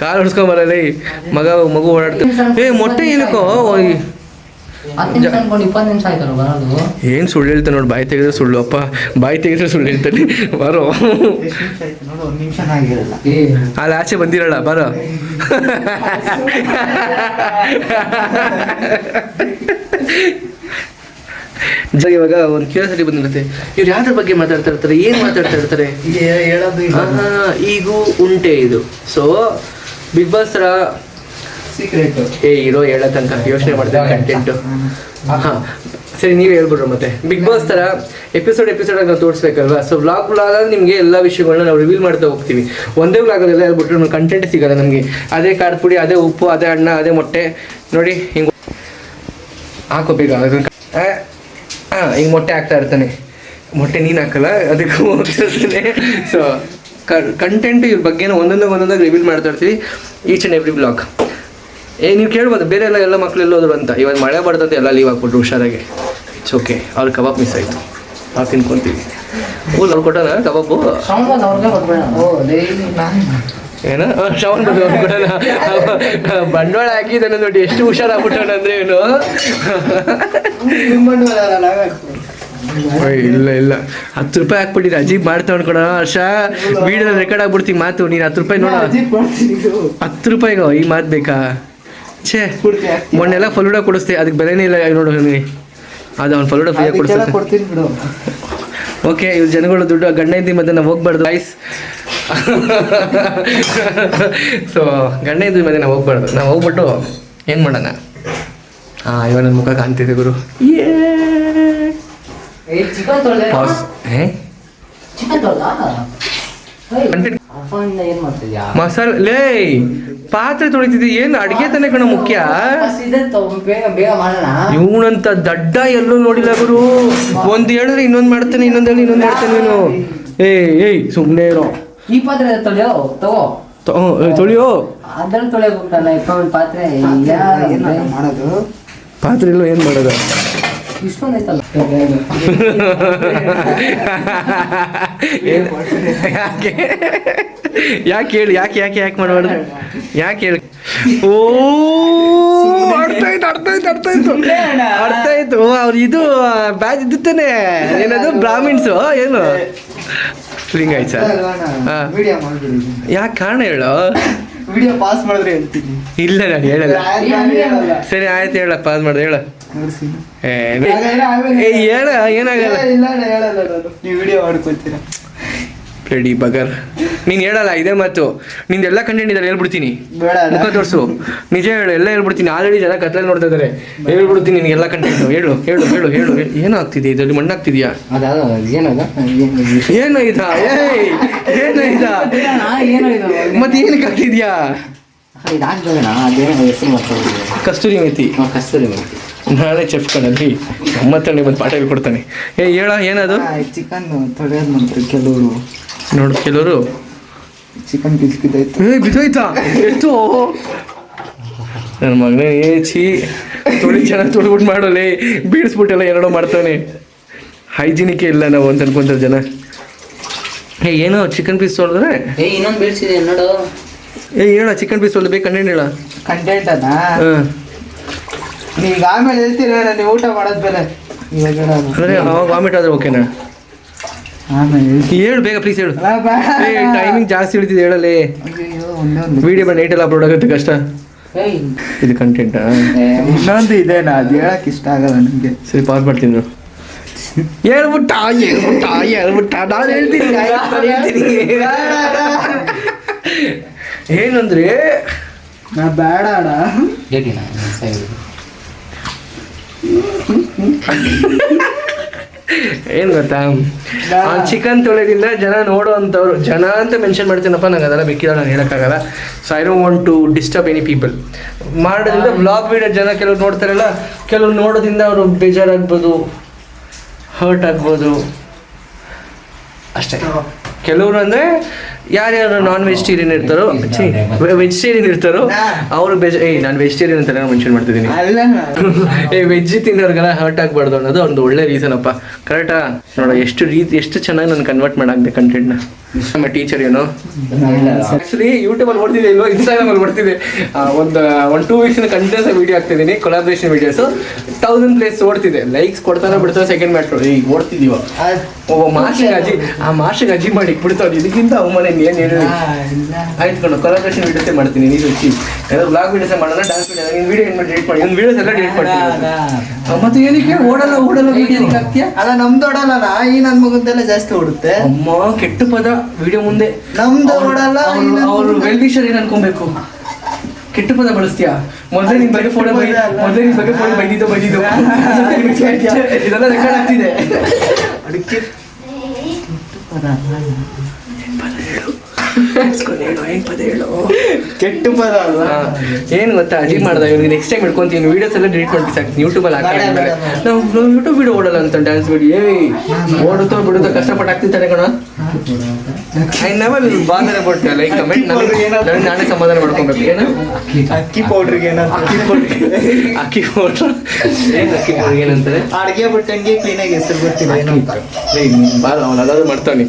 ಕಾಲು ಹೊಡ್ಸ್ಕೊಂಬರಲ್ಲ ಮಗು ಓಡಾಡ್ತಾರೆ. ಮೊಟ್ಟೆ ಏನಕ್ಕೋ 10 ನಿಮಿಷ ಅನ್ಕೊಂಡು 20 ನಿಮಿಷ ಆಯ್ತಲ್ಲ ಬರೋದು. ಏನು ಸುಳ್ಳು ಹೇಳ್ತಾನೆ ನೋಡಿ, ಬಾಯಿ ತೆಗೆದ್ರೆ ಸುಳ್ಳು. ಅಪ್ಪ ಬಾಯಿ ತೆಗೆದ್ರೆ ಸುಳ್ಳು ಹೇಳ್ತಾನೆ. ಬರೋ, ನೋಡು, 1 ನಿಮಿಷ ಆಗಿರಲ್ಲ. ಅಲ್ಲಿ ಆಚೆ ಬಂದಿರಲ್ಲ, ಬರೋ. ಇವಾಗ ಒಂದು ಕ್ಯೂರಿಯಾಸಿಟಿ ಬಂದಿರುತ್ತೆ, ಇವ್ರು ಯಾವ್ದ್ರ ಬಗ್ಗೆ ಮಾತಾಡ್ತಾ ಇರ್ತಾರೆ, ಏನು ಮಾತಾಡ್ತಾ ಇರ್ತಾರೆ. ಈಗೂ ಉಂಟೆ ಇದು. ಸೊ ಬಿಗ್ ಬಾಸ್ ಥರ ಸೀಕ್ರೆಟ್ ಇರೋ ಹೇಳೋ ತನಕ ಯೋಚನೆ ಮಾಡ್ತಾರೆ ಕಂಟೆಂಟು. ಹಾಂ ಸರಿ, ನೀವೇ ಹೇಳ್ಬಿಡ್ರು. ಮತ್ತೆ ಬಿಗ್ ಬಾಸ್ ಥರ ಎಪಿಸೋಡ್ ನಾವು ತೋರಿಸ್ಬೇಕಲ್ವಾ. ಸೊ ವ್ಲಾಗ್ ಆಗಿ ನಿಮಗೆ ಎಲ್ಲ ವಿಷಯಗಳನ್ನ ನಾವು ರಿವೀಲ್ ಮಾಡ್ತಾ ಹೋಗ್ತೀವಿ. ಒಂದೇ ವ್ಲಾಗಲ್ಲೆಲ್ಲ ಹೇಳ್ಬಿಟ್ರೆ ನಮ್ಗೆ ಕಂಟೆಂಟ್ ಸಿಗೋಲ್ಲ ನಮಗೆ. ಅದೇ ಖಾರದ ಪುಡಿ, ಅದೇ ಉಪ್ಪು, ಅದೇ ಅನ್ನ, ಅದೇ ಮೊಟ್ಟೆ. ನೋಡಿ ಹಿಂಗೆ ಹಾಕೋಬೇಕು. ಹಿಂಗೆ ಮೊಟ್ಟೆ ಹಾಕ್ತಾ ಇರ್ತಾನೆ. ಮೊಟ್ಟೆ ನೀನು ಹಾಕಲ್ಲ, ಅದಕ್ಕೂ ಹೋಗ್ತಿರ್ತಾನೆ. ಸೊ ಕಂಟೆಂಟ್ ಇವ್ರ ಬಗ್ಗೆನೂ ಒಂದೊಂದಾಗಿ ರಿವೀಲ್ ಮಾಡ್ತಾ ಇರ್ತೀವಿ ಈಚ್ ಆ್ಯಂಡ್ ಎವ್ರಿ ಬ್ಲಾಗ್. ನೀವು ಕೇಳ್ಬೋದು ಬೇರೆ ಎಲ್ಲ ಮಕ್ಕಳು ಎಲ್ಲೋದ್ರು ಅಂತ. ಇವಾಗ ಮಳೆ ಬರ್ತಂತೆ ಎಲ್ಲ ಲೀವ್ ಹಾಕ್ಬಿಟ್ರು ಹುಷಾರಾಗಿ. It's okay. ಅವ್ರು ಕಬಾಬ್ ಮಿಸ್ ಆಯಿತು, ನಾವು ತಿನ್ಕೊಂತೀವಿ. ಅವ್ರು ಕೊಟ್ಟೋಣ ಕಬಾಬು ಏನೋ ಶ್ರವಣ್ ಕೊಡೋಣ. ಬಂಡವಾಳ ಹಾಕಿದ್ದಾನೆ ನೋಡಿ, ಎಷ್ಟು ಹುಷಾರಾಗ್ಬಿಟ್ಟವನ ಅಂದರೆ ಏನು. ಇಲ್ಲ ಇಲ್ಲ 10 ರೂಪಾಯಿ ಹಾಕ್ಬಿಟ್ಟಿದ್ರೆ ಅಜೀಬ್ ಮಾಡ್ತಾ ಅನ್ಕೊಣ. ಹರ್ಷ ವಿಡಿಯೋದಲ್ಲಿ ರೆಕಾರ್ಡ್ ಆಗ್ಬಿಡ್ತೀವಿ ಮಾತು. ನೀನು 10 ರೂಪಾಯಿ ನೋಡ, 10 ರೂಪಾಯಿಗೋ ಈ ಮಾತು ಬೇಕಾ? ಛೇ, ಮೊನ್ನೆಲ್ಲ ಫಲೂಡ ಕೊಡಿಸ್ತೆ, ಅದಕ್ಕೆ ಬೆಲೆನೇ ಇಲ್ಲ ನೋಡು. ಅದು ಅವ್ನು ಫಲೂಡ ಫ್ರೀಯಾಗಿ ಕೊಡಿಸ್ತೀನಿ. ಓಕೆ, ಇವ್ರು ಜನಗಳು ದುಡ್ಡು ಗಂಡ ಹೆಂಡತಿ ಮಧ್ಯೆ ನಾವು ಹೋಗ್ಬಾರ್ದು ಗೈಸ್. ಸೊ ಗಂಡ ಹೆಂಡತಿ ಮಧ್ಯೆ ನಾವು ಹೋಗ್ಬಾರ್ದು. ನಾವು ಹೋಗ್ಬಿಟ್ಟು ಏನು ಮಾಡೋಣ? ಇವಾಗ ನನ್ನ ಮುಖ ಕಾಣ್ತಿದೆ ಗುರು. ಮಸಾಲೆ ಲೇ ಪಾತ್ರೆ ತೊಳಿತಿದ್ದಿ, ಏನು ಅಡಿಗೆ ತಾನೆ ಕಣ ಮುಖ್ಯ. ಇವನಂತ ದಡ್ಡ ಎಲ್ಲೂ ನೋಡಿಲ್ಲ ಗುರು. ಒಂದು ಹೇಳಿದ್ರೆ ಇನ್ನೊಂದು ಮಾಡ್ತಾನೆ, ಇನ್ನೊಂದು ಹೇಳಿ ಇನ್ನೊಂದು ಮಾಡ್ತಾನೆ ನೀನು. ಏಯ್ ಸುಮ್ಮನೆ ಇರೋ. ಈ ಪಾತ್ರೆ ತೊಳೆಯೋ ತೊಳೆಯೋ ಅದ್ರಲ್ಲಿ ತೊಳೆಯೋಕೆ ಹೋಗ್ತಾನೆ ಪಾತ್ರೆ. ಮಾಡೋದು ಪಾತ್ರೆ ಇಲ್ಲ, ಏನು ಮಾಡೋದು? ಇಷ್ಟೊಂದೈತಲ್ಲ ಯಾಕೆ ಹೇಳಿ, ಯಾಕೆ ಮಾಡಬಾರ್ದು? ಯಾಕೆ ಹೇಳಿ? ಓ ಅರ್ಥ ಆಯ್ತು. ಅವ್ರು ಇದು ಬ್ಯಾಚ್ ಇದ್ದಾನೆ, ಏನದು ಬ್ರಾಹ್ಮಿನ್ಸು ಏನು ಸ್ಲಿಂಗ್ ಆಯ್ತು ಸರ್. ಯಾಕೆ ಕಾರಣ ಹೇಳು? ವಿಡಿಯೋ ಪಾಸ್ ಮಾಡಿದ್ರೆ ಹೇಳ್ತೀನಿ. ಇಲ್ಲ ನಾನು ಹೇಳಲ್ಲ. ಸರಿ ಆಯ್ತು, ಹೇಳ ಪಾಸ್ ಮಾಡ್ದೆ ಹೇಳ. ಹೇಳ ಏನಾಗಲ್ಲ. ನೀವು ವಿಡಿಯೋ ಮಾಡ್ಕೊಳ್ತೀರಾ? ರೆಡಿ ಬಗರ್, ನೀನು ಹೇಳಲ್ಲ ಇದೇ ಮಾತು. ನಿಂದೆಲ್ಲ ಕಂಟೆಂಟ್ ಇದ್ದಾರೆ ಹೇಳ್ಬಿಡ್ತೀನಿ. ಮುಖ ತೋರಿಸು, ನಿಜ ಹೇಳು, ಎಲ್ಲ ಹೇಳ್ಬಿಡ್ತೀನಿ. ಆಲ್ರೆಡಿ ಜನ ಕತ್ಲಲ್ಲಿ ನೋಡ್ತಾ ಇದ್ದಾರೆ. ಹೇಳ್ಬಿಡ್ತೀನಿ ನಿನಗೆಲ್ಲ ಕಂಟೆಂಟ್. ಹೇಳು ಹೇಳು ಹೇಳು ಹೇಳು. ಏನಾಗ್ತಿದೆ ಇದರಲ್ಲಿ? ಮಣ್ಣಾಗ್ತಿದ್ಯಾ? ಏನೋ ಇದಾ? ಮತ್ತೆ ಏನಕ್ಕೆ ಆಗ್ತಿದ್ಯಾ? ಕಸ್ತೂರಿ ಮೇಥಿ. ನಾಳೆ ಚೆಫ್ ಕಣಲ್ಲಿ ನಮ್ಮತ್ತಲ್ಲಿ ಬಂದು ಪಾಠ ಹೇಳ್ಕೊಡ್ತಾನೆ. ಹೇಳ ಏನದು? ಚಿಕನ್ ತೊಳೆಯೋದು ಮಾಡ್ತಾರೆ ಕೆಲವರು. ನೋಡು, ಕೆಲವರು ಚಿಕನ್ ಪೀಸ್ ಬಿದ್ದೋಯ್ತು. ಬಿದ್ದೋಯ್ತಾ? ಎಷ್ಟು ನನ್ನ ಮಗನೇ ಏಚಿ ಚೆನ್ನಾಗಿ ತೊಳ್ಬಿಟ್ಟು ಮಾಡೋಲ್ಲ, ಬೀಳಿಸ್ಬಿಟ್ಟೆಲ್ಲ ಎರಡೋ ಮಾಡ್ತಾನೆ. ಹೈಜಿನಿಕೆ ಇಲ್ಲ ನಾವು ಅಂತ ಅನ್ಕೊಂತಾರೆ ಜನ. ಏನೋ ಚಿಕನ್ ಪೀಸ್ ತೊಳೆದ್ರೆ ಇನ್ನೊಂದು ಬೀಳ್ಸಿದೆ ನೋಡು. ಹೇಳ ಚಿಕನ್ ಪೀಸ್ ತೊಳೆದು ಬೇಕು ಕಂಟೆಂಟ್ ಹೇಳ. ಕಂಟೆಂಟ್ ಅದ ನೀಗ ಆಮೇಲೆ ಹೇಳ್ತೀರ, ನೀವು ಊಟ ಮಾಡೋದ್ಮೇಲೆ. ಅಂದರೆ ಅವಾಗ ವಾಮಿಟ್ ಆದ್ರೆ ಓಕೆನಾ? ಹೇಳು ಬೇಗ ಪ್ಲೀಸ್ ಹೇಳು. ಟೈಮಿಂಗ್ ಜಾಸ್ತಿ ಹಿಡಿತಿದೆ ಹೇಳಲಿ. ವಿಡಿಯೋ ಬಂದು ನೈಟೆಲ್ಲ ಅಪ್ಲೋಡ್ ಆಗುತ್ತೆ, ಕಷ್ಟ. ಇದು ಕಂಟೆಂಟಾ? ಇನ್ನೊಂದು ಇದೇನಾ, ಅದು ಹೇಳಕ್ ಇಷ್ಟ ಆಗಲ್ಲ ನನಗೆ. ಸರಿ ಪಾಸ್ ಮಾಡ್ತೀನಿ. ಹೇಳ್ಬಿಟ್ಟ ನಾನು ಹೇಳ್ತೀನಿ. ಏನಂದ್ರೆ ನಾ ಬೇಡ ಅಡ ಏನು ಗೊತ್ತಾ, ಚಿಕನ್ ತೊಳೆದಿಂದ ಜನ ನೋಡುವಂಥವ್ರು, ಜನ ಅಂತ ಮೆನ್ಷನ್ ಮಾಡ್ತೀನಪ್ಪ, ನಂಗೆ ಅದೆಲ್ಲ ಬೇಕಿಲ್ಲ, ನಾನು ಹೇಳೋಕ್ಕಾಗಲ್ಲ. So I don't want to disturb any people. ಮಾಡೋದ್ರಿಂದ ಬ್ಲಾಗ್ ವೀಡಿಯೋ ಜನ ಕೆಲವ್ರು ನೋಡ್ತಾರಲ್ಲ, ಕೆಲವ್ರು ನೋಡೋದ್ರಿಂದ ಅವರು ಬೇಜಾರಾಗ್ಬೋದು, ಹರ್ಟ್ ಆಗ್ಬೋದು ಅಷ್ಟೇ. ಕೆಲವರು ಅಂದರೆ ಯಾರ್ಯಾರು ನಾನ್ ವೆಜಿಟೇರಿಯನ್ ಇರ್ತಾರೋ, ವೆಜಿಟೇರಿಯನ್ ಇರ್ತಾರೋ ಅವರು ನಾನು ವೆಜಿಟೇರಿಯನ್ ಅಂತ ನಾನು ಮೆನ್ಷನ್ ಮಾಡ್ತಿದ್ದೀನಿ. ವೆಜ್ ತಿನ್ನೋರ್ಗೆಲ್ಲ ಹರ್ಟ್ ಆಗಬಾರ್ದು ಅನ್ನೋದು ಒಂದು ಒಳ್ಳೆ ರೀಸನ್ ಅಪ್ಪ. ಕರೆಕ್ಟಾ? ನೋಡ ಎಷ್ಟು ಚೆನ್ನಾಗಿ ನಾನು ಕನ್ವರ್ಟ್ ಮಾಡಾಕ್ದೆ ಕಂಟೆಂಟ್ನ. ನಮ್ಮ ಟೀಚರ್ ಏನು ಆ್ಯಕ್ಚುಲಿ ಯೂಟ್ಯೂಬಲ್ಲಿ ನೋಡ್ತಿದ್ದೆ, ಇಲ್ವೋ ಇನ್ಸ್ಟಾಗ್ರಾಮಲ್ಲಿ ನೋಡ್ತಿದ್ದೆ. ಒಂದು 2 ವೀಕ್ಸ್ ಕಂಟಿನ್ಯೂಸ್ ವಿಡಿಯೋ ಆಗ್ತಿದ್ದೀನಿ, ಕೊಲಾಬ್ರೇಷನ್ ವಿಡಿಯೋಸು. 1000 ಪ್ಲೇಸ್ ಓಡ್ತಿದೆ. ಲೈಕ್ಸ್ ಕೊಡ್ತಾನೆ ಬಿಡ್ತಾವೆ, ಸೆಕೆಂಡ್ ಮ್ಯಾಟ್ರು ಈಗ ಓಡ್ತಿದ್ದೀವ. ಮಾಷಿಗೆ ಅಜಿ ಮಾಡಿ ಬಿಡ್ತಾವೆ. ಇದಕ್ಕಿಂತ ಅವಮಾನ ಏನು ಹೇಳಿ ಆಯ್ತು ಕಣ. ಕೊಲಾಬ್ರೇಷನ್ ವಿಡಿಯೋಸೇ ಮಾಡ್ತೀನಿ. ನೀನು ಹೆಚ್ಚಿ ಏನಾದ್ರು ಬ್ಲಾಗ್ ವಿಡಿಯೋಸೇ ಮಾಡೋಣ, ಡ್ಯಾನ್ಸ್ ವಿಡಿಯೋ. ನೀನು ವಿಡಿಯೋ ಏನು ಡಿಲೀಟ್ ಮಾಡಿ, ಒಂದು ವಿಡಿಯೋಸ್ ಎಲ್ಲ ಡಿಲೀಟ್ ಮಾಡ್ತೀನಿ. ಮತ್ತೆ ಏನಕ್ಕೆ ಓಡಲ್ಲ ಏನಕ್ಕೆ ಆಗ್ತೀಯಾ? ಅಲ್ಲ ನಮ್ದು ಓಡಲ್ಲ, ಈ ನನ್ನ ಮಗಂದೆಲ್ಲ ಜಾಸ್ತಿ ಓಡುತ್ತೆ. ಅಮ್ಮ ಕೆಟ್ಟ ಪದ ವಿಡಿಯೋ ಮುಂದೆ. ನಮ್ದು ಓಡಲ್ಲ, ಅವ್ರು ವೆಲ್ ವಿಷರ್ ಏನು ಅನ್ಕೊಬೇಕು. ಕೆಟ್ಟ ಪದ ಬಳಸ್ತೀಯಾ? ಮೊದಲೇ ನಿನ್ ಬಗ್ಗೆ ಫೋಟೋ ಬೈದಿದ್ದು ಇದೆಲ್ಲ ರೆಕಾರ್ಡ್ ಆಗ್ತಿದೆ. ಅದಕ್ಕೆ ಕೆಟ್ಟ ಪದ ಅಲ್ವಾ? ಏನು ಗೊತ್ತಾ, ಅಜೀಬ್ ಮಾಡ್ದ. ಇವ್ರಿಗೆ ನೆಕ್ಸ್ಟ್ ಟೈಮ್ ಇಟ್ಕೊಂತೀನಿ, ವೀಡಿಯೋಸ್ ಎಲ್ಲ ಡಿಲೀಟ್ ಮಾಡಿ ಸಾಕ್ತೀನಿ. ಯೂಟ್ಯೂಬಲ್ಲಿ ಹಾಕಿದ್ಮೇಲೆ ನಾವು ಯೂಟ್ಯೂಬ್ ವಿಡಿಯೋ ಓಡಲ್ಲ ಅಂತ ಡ್ಯಾನ್ಸ್ ವಿಡಿಯೋ ಓಡುತ್ತೋ ಬಿಡುತ್ತೋ ಕಷ್ಟಪಟ್ಟು ಹಾಕ್ತಿರ್ತಾರೆ ಕಣ. I never bother about like comment. ನಾನೇ ಸಮಾಧಾನ ಮಾಡ್ಕೊಬೇಕು. ಏನು ಅಕ್ಕಿ ಪೌಡ್ರಿಗೆ ಅಕ್ಕಿ ಪೌಡ್ರ್ ಏನಂತಾರೆ? ಅಡುಗೆ ಬಟ್ಟಂಗೆ ಕ್ಲೀನಾಗಿ ಹೆಸರು ಗೊತ್ತಿಲ್ಲ ಏನಂತ. ಬಾರ ಅವನು ಅದಾದ್ರು ಮಾಡ್ತಾನೆ.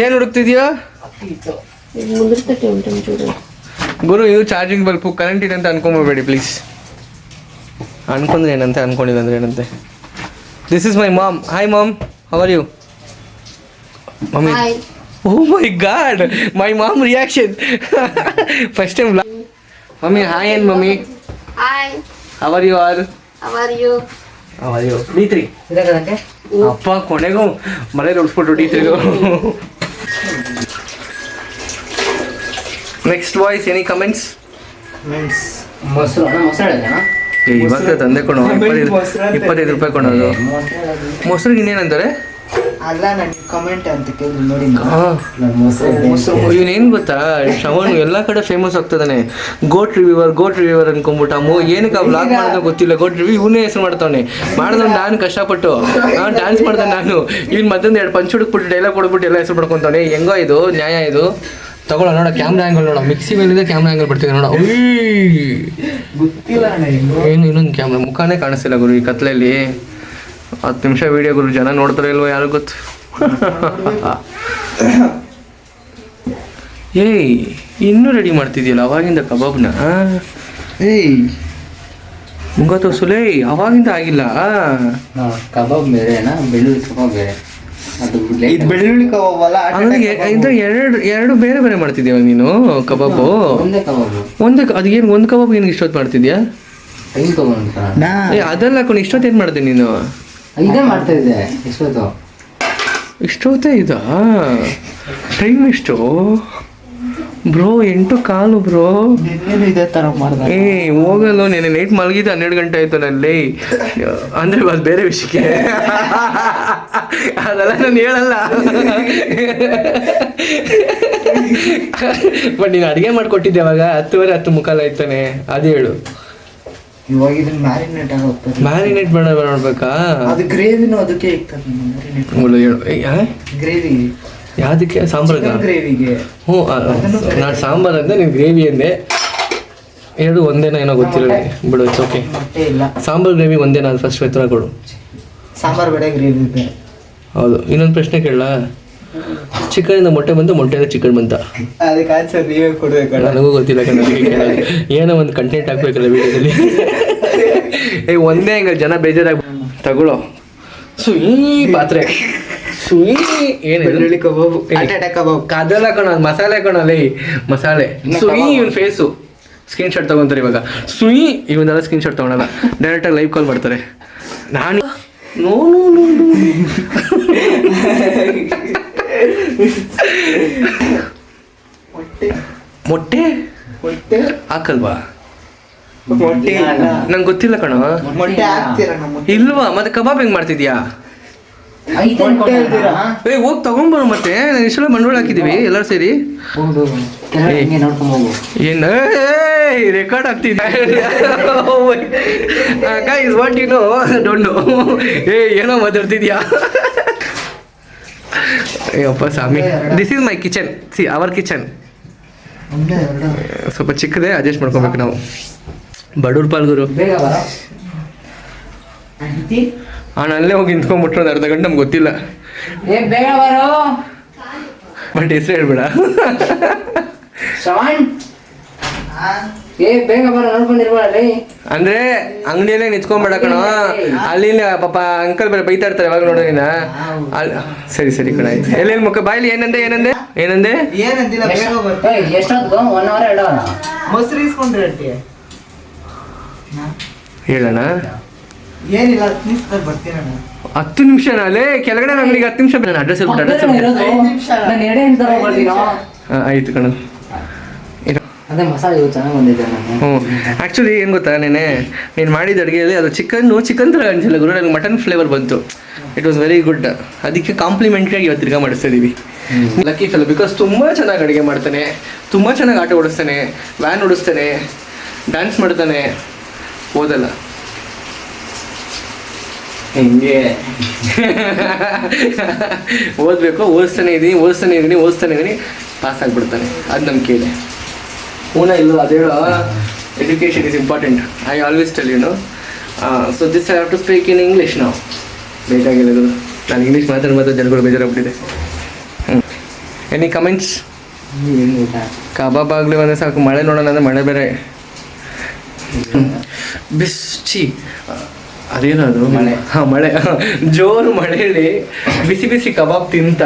ಏನು ಹುಡುಕ್ತಿದ್ಯಾ ಗುರು? ಇದು ಚಾರ್ಜಿಂಗ್ ಬಲ್ಪು, ಕರೆಂಟ್ ಇದೆ ಅಂತ ಅನ್ಕೊಂಬೋಬೇಡಿ ಪ್ಲೀಸ್. ಅನ್ಕೊಂಡ್ರೆ ಏನಂತೆ, ಅನ್ಕೊಂಡಿಲ್ಲ ಅಂದ್ರೆ ಏನಂತೆ. This is my mom. Hi mom, how are you? Mummy, oh my god, my mom reaction first time. Mummy hi ಏನ್ mummy? Hi, how are you are? How are you? How are you? D3 ಅಪ್ಪ ಕೊನೆಗೂ ಮನೇಲಿ ಉಡ್ಸ್ಬಿಟ್ರು D3. Next voice, any comments? ಮೊಸರು ಹೇಳಿದ್ನ ಇವಾಗ ತಂದೆ ಕೊಡೋ 25 ರೂಪಾಯಿ ಕೊಡೋದು. ಮೊಸರಿಗೆ ಇನ್ನೇನಂತಾರೆ? ಅಲ್ಲ ನನಗೆ ಕಮೆಂಟ್ ಅಂತ ಕೇಳಿ ನೋಡಿ. ಇವನೇನು ಗೊತ್ತಾ, ಶ್ರವಣ್ ಎಲ್ಲ ಕಡೆ ಫೇಮಸ್ ಆಗ್ತದಾನೆ. ಗೋಟ್ ರಿವ್ಯೂವರ್ ಅನ್ಕೊಂಡ್ಬಿಟ್ಟ. ಏನಕ್ಕೆ ಆ ವ್ಲಾಗ್ ಮಾಡೋದು ಗೊತ್ತಿಲ್ಲ. ಗೋಟ್ ರಿವ್ಯೂ ಇವನೇ ಹೆಸರು ಮಾಡ್ತಾವನೆ. ಮಾಡಿದ್ರೆ ನಾನು ಕಷ್ಟಪಟ್ಟು ಡ್ಯಾನ್ಸ್ ಮಾಡ್ದೆ ನಾನು. ಇವ್ನು ಮತ್ತೊಂದು 2 ಪಂಚ್ ಹುಡುಕ್ಬಿಟ್ಟು ಡೈಲಾಗ್ ಕೊಡ್ಬಿಟ್ಟು ಎಲ್ಲ ಹೆಸರು ಮಾಡ್ಕೊತಾನೆ. ಹೆಂಗೋ ಇದು ನ್ಯಾಯ ಇದು? ತಗೊಳ್ಳೋ ನೋಡ, ಕ್ಯಾಮ್ರಾ ಆ್ಯಂಗಲ್ ನೋಡ, ಮಿಕ್ಸಿ ಮೇಲಿದೆ ಕ್ಯಾಮ್ರಾ ಆ್ಯಂಗಲ್ ಬರ್ತೀವಿ ನೋಡ. ಗೊತ್ತಿಲ್ಲ ಏನು ಇನ್ನೊಂದು ಕ್ಯಾಮ್ರಾ ಮುಖಾನೇ ಕಾಣಿಸ್ತಿಲ್ಲ ಗುರು ಈ ಕತ್ಲಲ್ಲಿ. 10 ನಿಮಿಷ ವಿಡಿಯೋ ಗುರು, ಜನ ನೋಡ್ತಾರೆ ಇಲ್ವೋ ಯಾರು ಗೊತ್ತು. ಏಯ್ ಇನ್ನೂ ರೆಡಿ ಮಾಡ್ತಿದ್ಯಲ್ಲ ಅವಾಗಿಂದ ಕಬಾಬ್ನ? ಮುಂಗತ್ತು ಸುಲೇ ಅವಾಗಿಂದ ಆಗಿಲ್ಲ. ಕಬಾಬ್ ಬೇರೆನಾ, ಬೆಳ್ಳುಳ್ಳಿ ಕಬಾಬ್ ಬೇರೆ. ಅದು ಇದು ಬೆಳ್ಳುಳ್ಳಿ ಕಬಾಬ್ ಅಲ್ಲ. ಎರಡು ಬೇರೆ ಬೇರೆ ಮಾಡ್ತಿದ್ಯಾ ನೀನು ಕಬಾಬು? ಒಂದೇ ಕಬಾಬು. ಅದೇನು ಒಂದು ಕಬಾಬ್ ಏನು ಇಷ್ಟೊತ್ತು ಮಾಡ್ತಿದ್ಯಾ? ಟೈಮ್ ತಗೊಂಡು ಅದೆಲ್ಲ ಹಾಕೊಂಡು ಇಷ್ಟೊತ್ತು ಏನು ಮಾಡಿದೆ ನೀನು? ಇದೇ ಮಾಡ್ತಾ ಇದ್ದೆ. ಇಷ್ಟೊತ್ತೇ ಇದಾ ಟೈಮ್? ಎಷ್ಟು ಬ್ರೋ? 8:15 ಬ್ರೋ. ನಿನ್ನೇನು ಇದೇ ಥರ ಮಾಡ್ದೆ. ಹೋಗಲ್ಲ, ನೀನು ನೈಟ್ ಮಲಗಿದ್ದು 12 ಗಂಟೆ ಆಯ್ತು ನಲ್ಲಿ. ಅಂದರೆ ಅದು ಬೇರೆ ವಿಷಯಕ್ಕೆ, ಅದೆಲ್ಲ ನಾನು ಹೇಳಲ್ಲ. ಬಟ್ ನೀನು ಅಡುಗೆ ಮಾಡಿಕೊಟ್ಟಿದ್ದೆ ಅವಾಗ 10:30 10:45 ಆಯ್ತಾನೆ, ಅದು ಹೇಳು. ಇವಾಗ ಇದನ್ನ ಮ್ಯಾರಿನೇಟ್ ಆಗೋಗ್ತದೆ. ಮ್ಯಾರಿನೇಟ್ ಮಾಡ್ಬೇಕಾ? ಅದು ಗ್ರೇವಿನೂ ಅದಕ್ಕೆ ಇರ್ತದೆ. ಹೇಳು. ಗ್ರೇವಿ ಯಾವುದಕ್ಕೆ? ಸಾಂಬಾರ್ಗೆ? ಗ್ರೇವಿಗೆ. ಹ್ಞೂ, ನಾನು ಸಾಂಬಾರು ಅಂದೆ, ನೀನು ಗ್ರೇವಿ ಅಂದೆ. ಎರಡು ಒಂದೇನೋ ಏನೋ ಗೊತ್ತಿಲ್ಲ ಬಿಡು, ಇಟ್ಸ್ ಓಕೆ. ಮೊಟ್ಟೆ ಇಲ್ಲ. ಸಾಂಬಾರು ಗ್ರೇವಿ ಒಂದೇನಾ? ಅದು ಫಸ್ಟ್ ಉತ್ತರ ಕೊಡು. ಸಾಂಬಾರು ಬೇಡ, ಗ್ರೇವಿ ಬೇರೆ. ಹೌದು. ಇನ್ನೊಂದು ಪ್ರಶ್ನೆ ಕೇಳಲ್ಲ? ಚಿಕನಿಂದ ಮೊಟ್ಟೆ ಬಂತು, ಮೊಟ್ಟೆಯಿಂದ ಚಿಕನ್ ಬಂತ? ಅದಕ್ಕೆ ಆನ್ಸರ್ ನೀವೇ ಕೊಡ್ಬೇಕಲ್ಲ. ನನಗೂ ಗೊತ್ತಿಲ್ಲ ಕಣ. ಏನೋ ಒಂದು ಕಂಟೆಂಟ್ ಹಾಕ್ಬೇಕಲ್ಲ ವಿಡಿಯೋದಲ್ಲಿ. ಒಂದೇ ಹಂಗ ಜನ ಬೇಜಾರಾಗಿ ತಗೊಳ್ಳೋ. ಸುಯಿ ಪಾತ್ರೆ, ಸುಯಿ ಏನು ಬೆಳ್ಳುಳ್ಳಿ ಕಬಾಬು, ಕಬಾಬ್. ಅದೆಲ್ಲ ಕಣ, ಮಸಾಲೆ ಕಣಲ್ಲಿ ಮಸಾಲೆ. ಸುಯಿ ಇವನ್ ಫೇಸು ಸ್ಕ್ರೀನ್ ಶಾಟ್ ತಗೊಂತಾರೆ ಇವಾಗ. ಸುಯಿ ಇವನ್ನೆಲ್ಲ ಸ್ಕ್ರೀನ್ ಶಾಟ್ ತಗೊಳಲ್ಲ, ಡೈರೆಕ್ಟಾಗಿ ಲೈವ್ ಕಾಲ್ ಮಾಡ್ತಾರೆ. ನಾನು ನೋ ನೋ ನೋ ಮೊಟ್ಟೆ ಹಾಕಲ್ವಾ? ಮೊಟ್ಟೆ ನಂಗೆ ಗೊತ್ತಿಲ್ಲ ಕಣ. ಮೊಟ್ಟೆ ಹಾಕ್ತೀರ? ಇಲ್ವಾ? ಮತ್ತೆ ಕಬಾಬ್ ಹೆಂಗ್ ಮಾಡ್ತಿದ್ಯಾ? ಹೋಗಿ ತಗೊಂಬರೋ. ಮತ್ತೆ ನಾನು ಇಷ್ಟೆಲ್ಲ ಬಂಡವಾಳ ಹಾಕಿದೀವಿ ಎಲ್ಲರೂ ಸೇರಿ. ಏನ್ ರೆಕಾರ್ಡ್ ಆಗ್ತಿದ್ಯಾ? Guys what you know don't know. ಏನೋ ಮಾತಾಡ್ತಿದ್ಯಾ? Ayyappa Swami. This is my kitchen. See our kitchen. ಸ್ವಲ್ಪ ಚಿಕ್ಕದೇ, ಅಡ್ಜಸ್ಟ್ ಮಾಡ್ಕೊಬೇಕು ನಾವು. ಬಡವ್ರ ಪಾಲ್ಗುರು. ನಾನು ಅಲ್ಲೇ ಹೋಗಿ ನಿಂತ್ಕೊಂಡ್ಬಿಟ್ರೆ ಒಂದು ಅರ್ಧ ಗಂಟೆ ನಮ್ಗೆ ಗೊತ್ತಿಲ್ಲ. ಬಟ್ ಹೆಸರು ಹೇಳ್ಬೇಡ. ಅಂದ್ರೆ ಅಂಗಡಿಯಲ್ಲೇ ನಿಂತ್ಕೊಂಡ್ಬೇಡ ಕಣ. ಅಲ್ಲಿ ಪಾಪ ಅಂಕಲ್ ಬೇರೆ ಬೈತಾ ಇರ್ತಾರೆ ಯಾವಾಗ ನೋಡೋ ನೀನ. ಸರಿ ಸರಿ ಕಣ ಆಯ್ತು. ಎಲ್ಲೆಲ್ಲಿ ಮುಖ ಬಾಯ್ಲಿ ಏನಂದೆ ಏನಂದೆ ಏನಂದೆ? ಏನಂದಿಲ್ಲ, ಮೊಸರು ಇಸ್ಕೊಂಡ್ರೆ ಹೇಳೋಣ. ಏನಿಲ್ಲ, 10 ನಿಮಿಷ ಬರ್ತೀರಣ್ಣ. 10 ನಿಮಿಷನಾ? ಅಲ್ಲೇ ಕೆಳಗಡೆ ಅಂಗಡಿಗೆ 10 ನಿಮಿಷ. ನಾನು ಅಡ್ರೆಸ್ ಹೇಳ್ಬಿಟ್ಟು ಆಯ್ತು ಕಣ. ಅದೇ ಮಸಾಲೆ ಚೆನ್ನಾಗಿ ಬಂದಿದೆ. ಹ್ಞೂ ಆ್ಯಕ್ಚುಲಿ ಏನು ಗೊತ್ತಾ, ನೀನು ಮಾಡಿದ ಅಡುಗೆಯಲ್ಲಿ ಅದು ಚಿಕನ್ ಥರ ಅನಿಸಿಲ್ಲ ಗುರು, ನನಗೆ ಮಟನ್ ಫ್ಲೇವರ್ ಬಂತು. It was very good. ಅದಕ್ಕೆ ಕಾಂಪ್ಲಿಮೆಂಟ್ರಿಯಾಗಿ ಇವತ್ತು ತಿರ್ಗಾ ಮಾಡಿಸ್ತಾ ಇದ್ದೀವಿ. ಲಕ್ಕಿ ಫೆಲೋ, ಬಿಕಾಸ್ ತುಂಬ ಚೆನ್ನಾಗಿ ಅಡುಗೆ ಮಾಡ್ತಾನೆ, ತುಂಬ ಚೆನ್ನಾಗಿ ಆಟ ಓಡಿಸ್ತಾನೆ, ವ್ಯಾನ್ ಓಡಿಸ್ತಾನೆ, ಡ್ಯಾನ್ಸ್ ಮಾಡ್ತಾನೆ, ಓದಲ್ಲ. ಹಿಂಗೆ ಓದಬೇಕು, ಓದಿಸ್ತಾನೆ ಇದ್ದೀನಿ ಪಾಸ್ ಆಗಿಬಿಡ್ತಾನೆ. ಅದು ನಮ್ಮ ಕೇಳಿ ಪೂನ ಇಲ್ಲೋ ಅದು ಹೇಳೋ. Education is important, I always tell you know. So this I have to speak in English ನಾವು. ಬೇಕಾಗಿಲ್ಲ ನಾನು ಇಂಗ್ಲೀಷ್ ಮಾತಾಡಿ ಜನಗಳು ಬೇಜಾರಾಗ್ಬಿಟ್ಟಿದೆ. Any comments? ಕಬಾಬ್ ಆಗಲಿ ಒಂದೇ ಸಾಕು. ಮಳೆ ನೋಡೋಣ ಅಂದರೆ ಮಳೆ ಬೇರೆ ಬಿಸಿ. ಅದೇನೋ ಅದು ಮಳೆ. ಹಾಂ ಮಳೆ, ಜೋರು ಮಳೆಯಲ್ಲಿ ಬಿಸಿ ಬಿಸಿ ಕಬಾಬ್ ತಿಂತ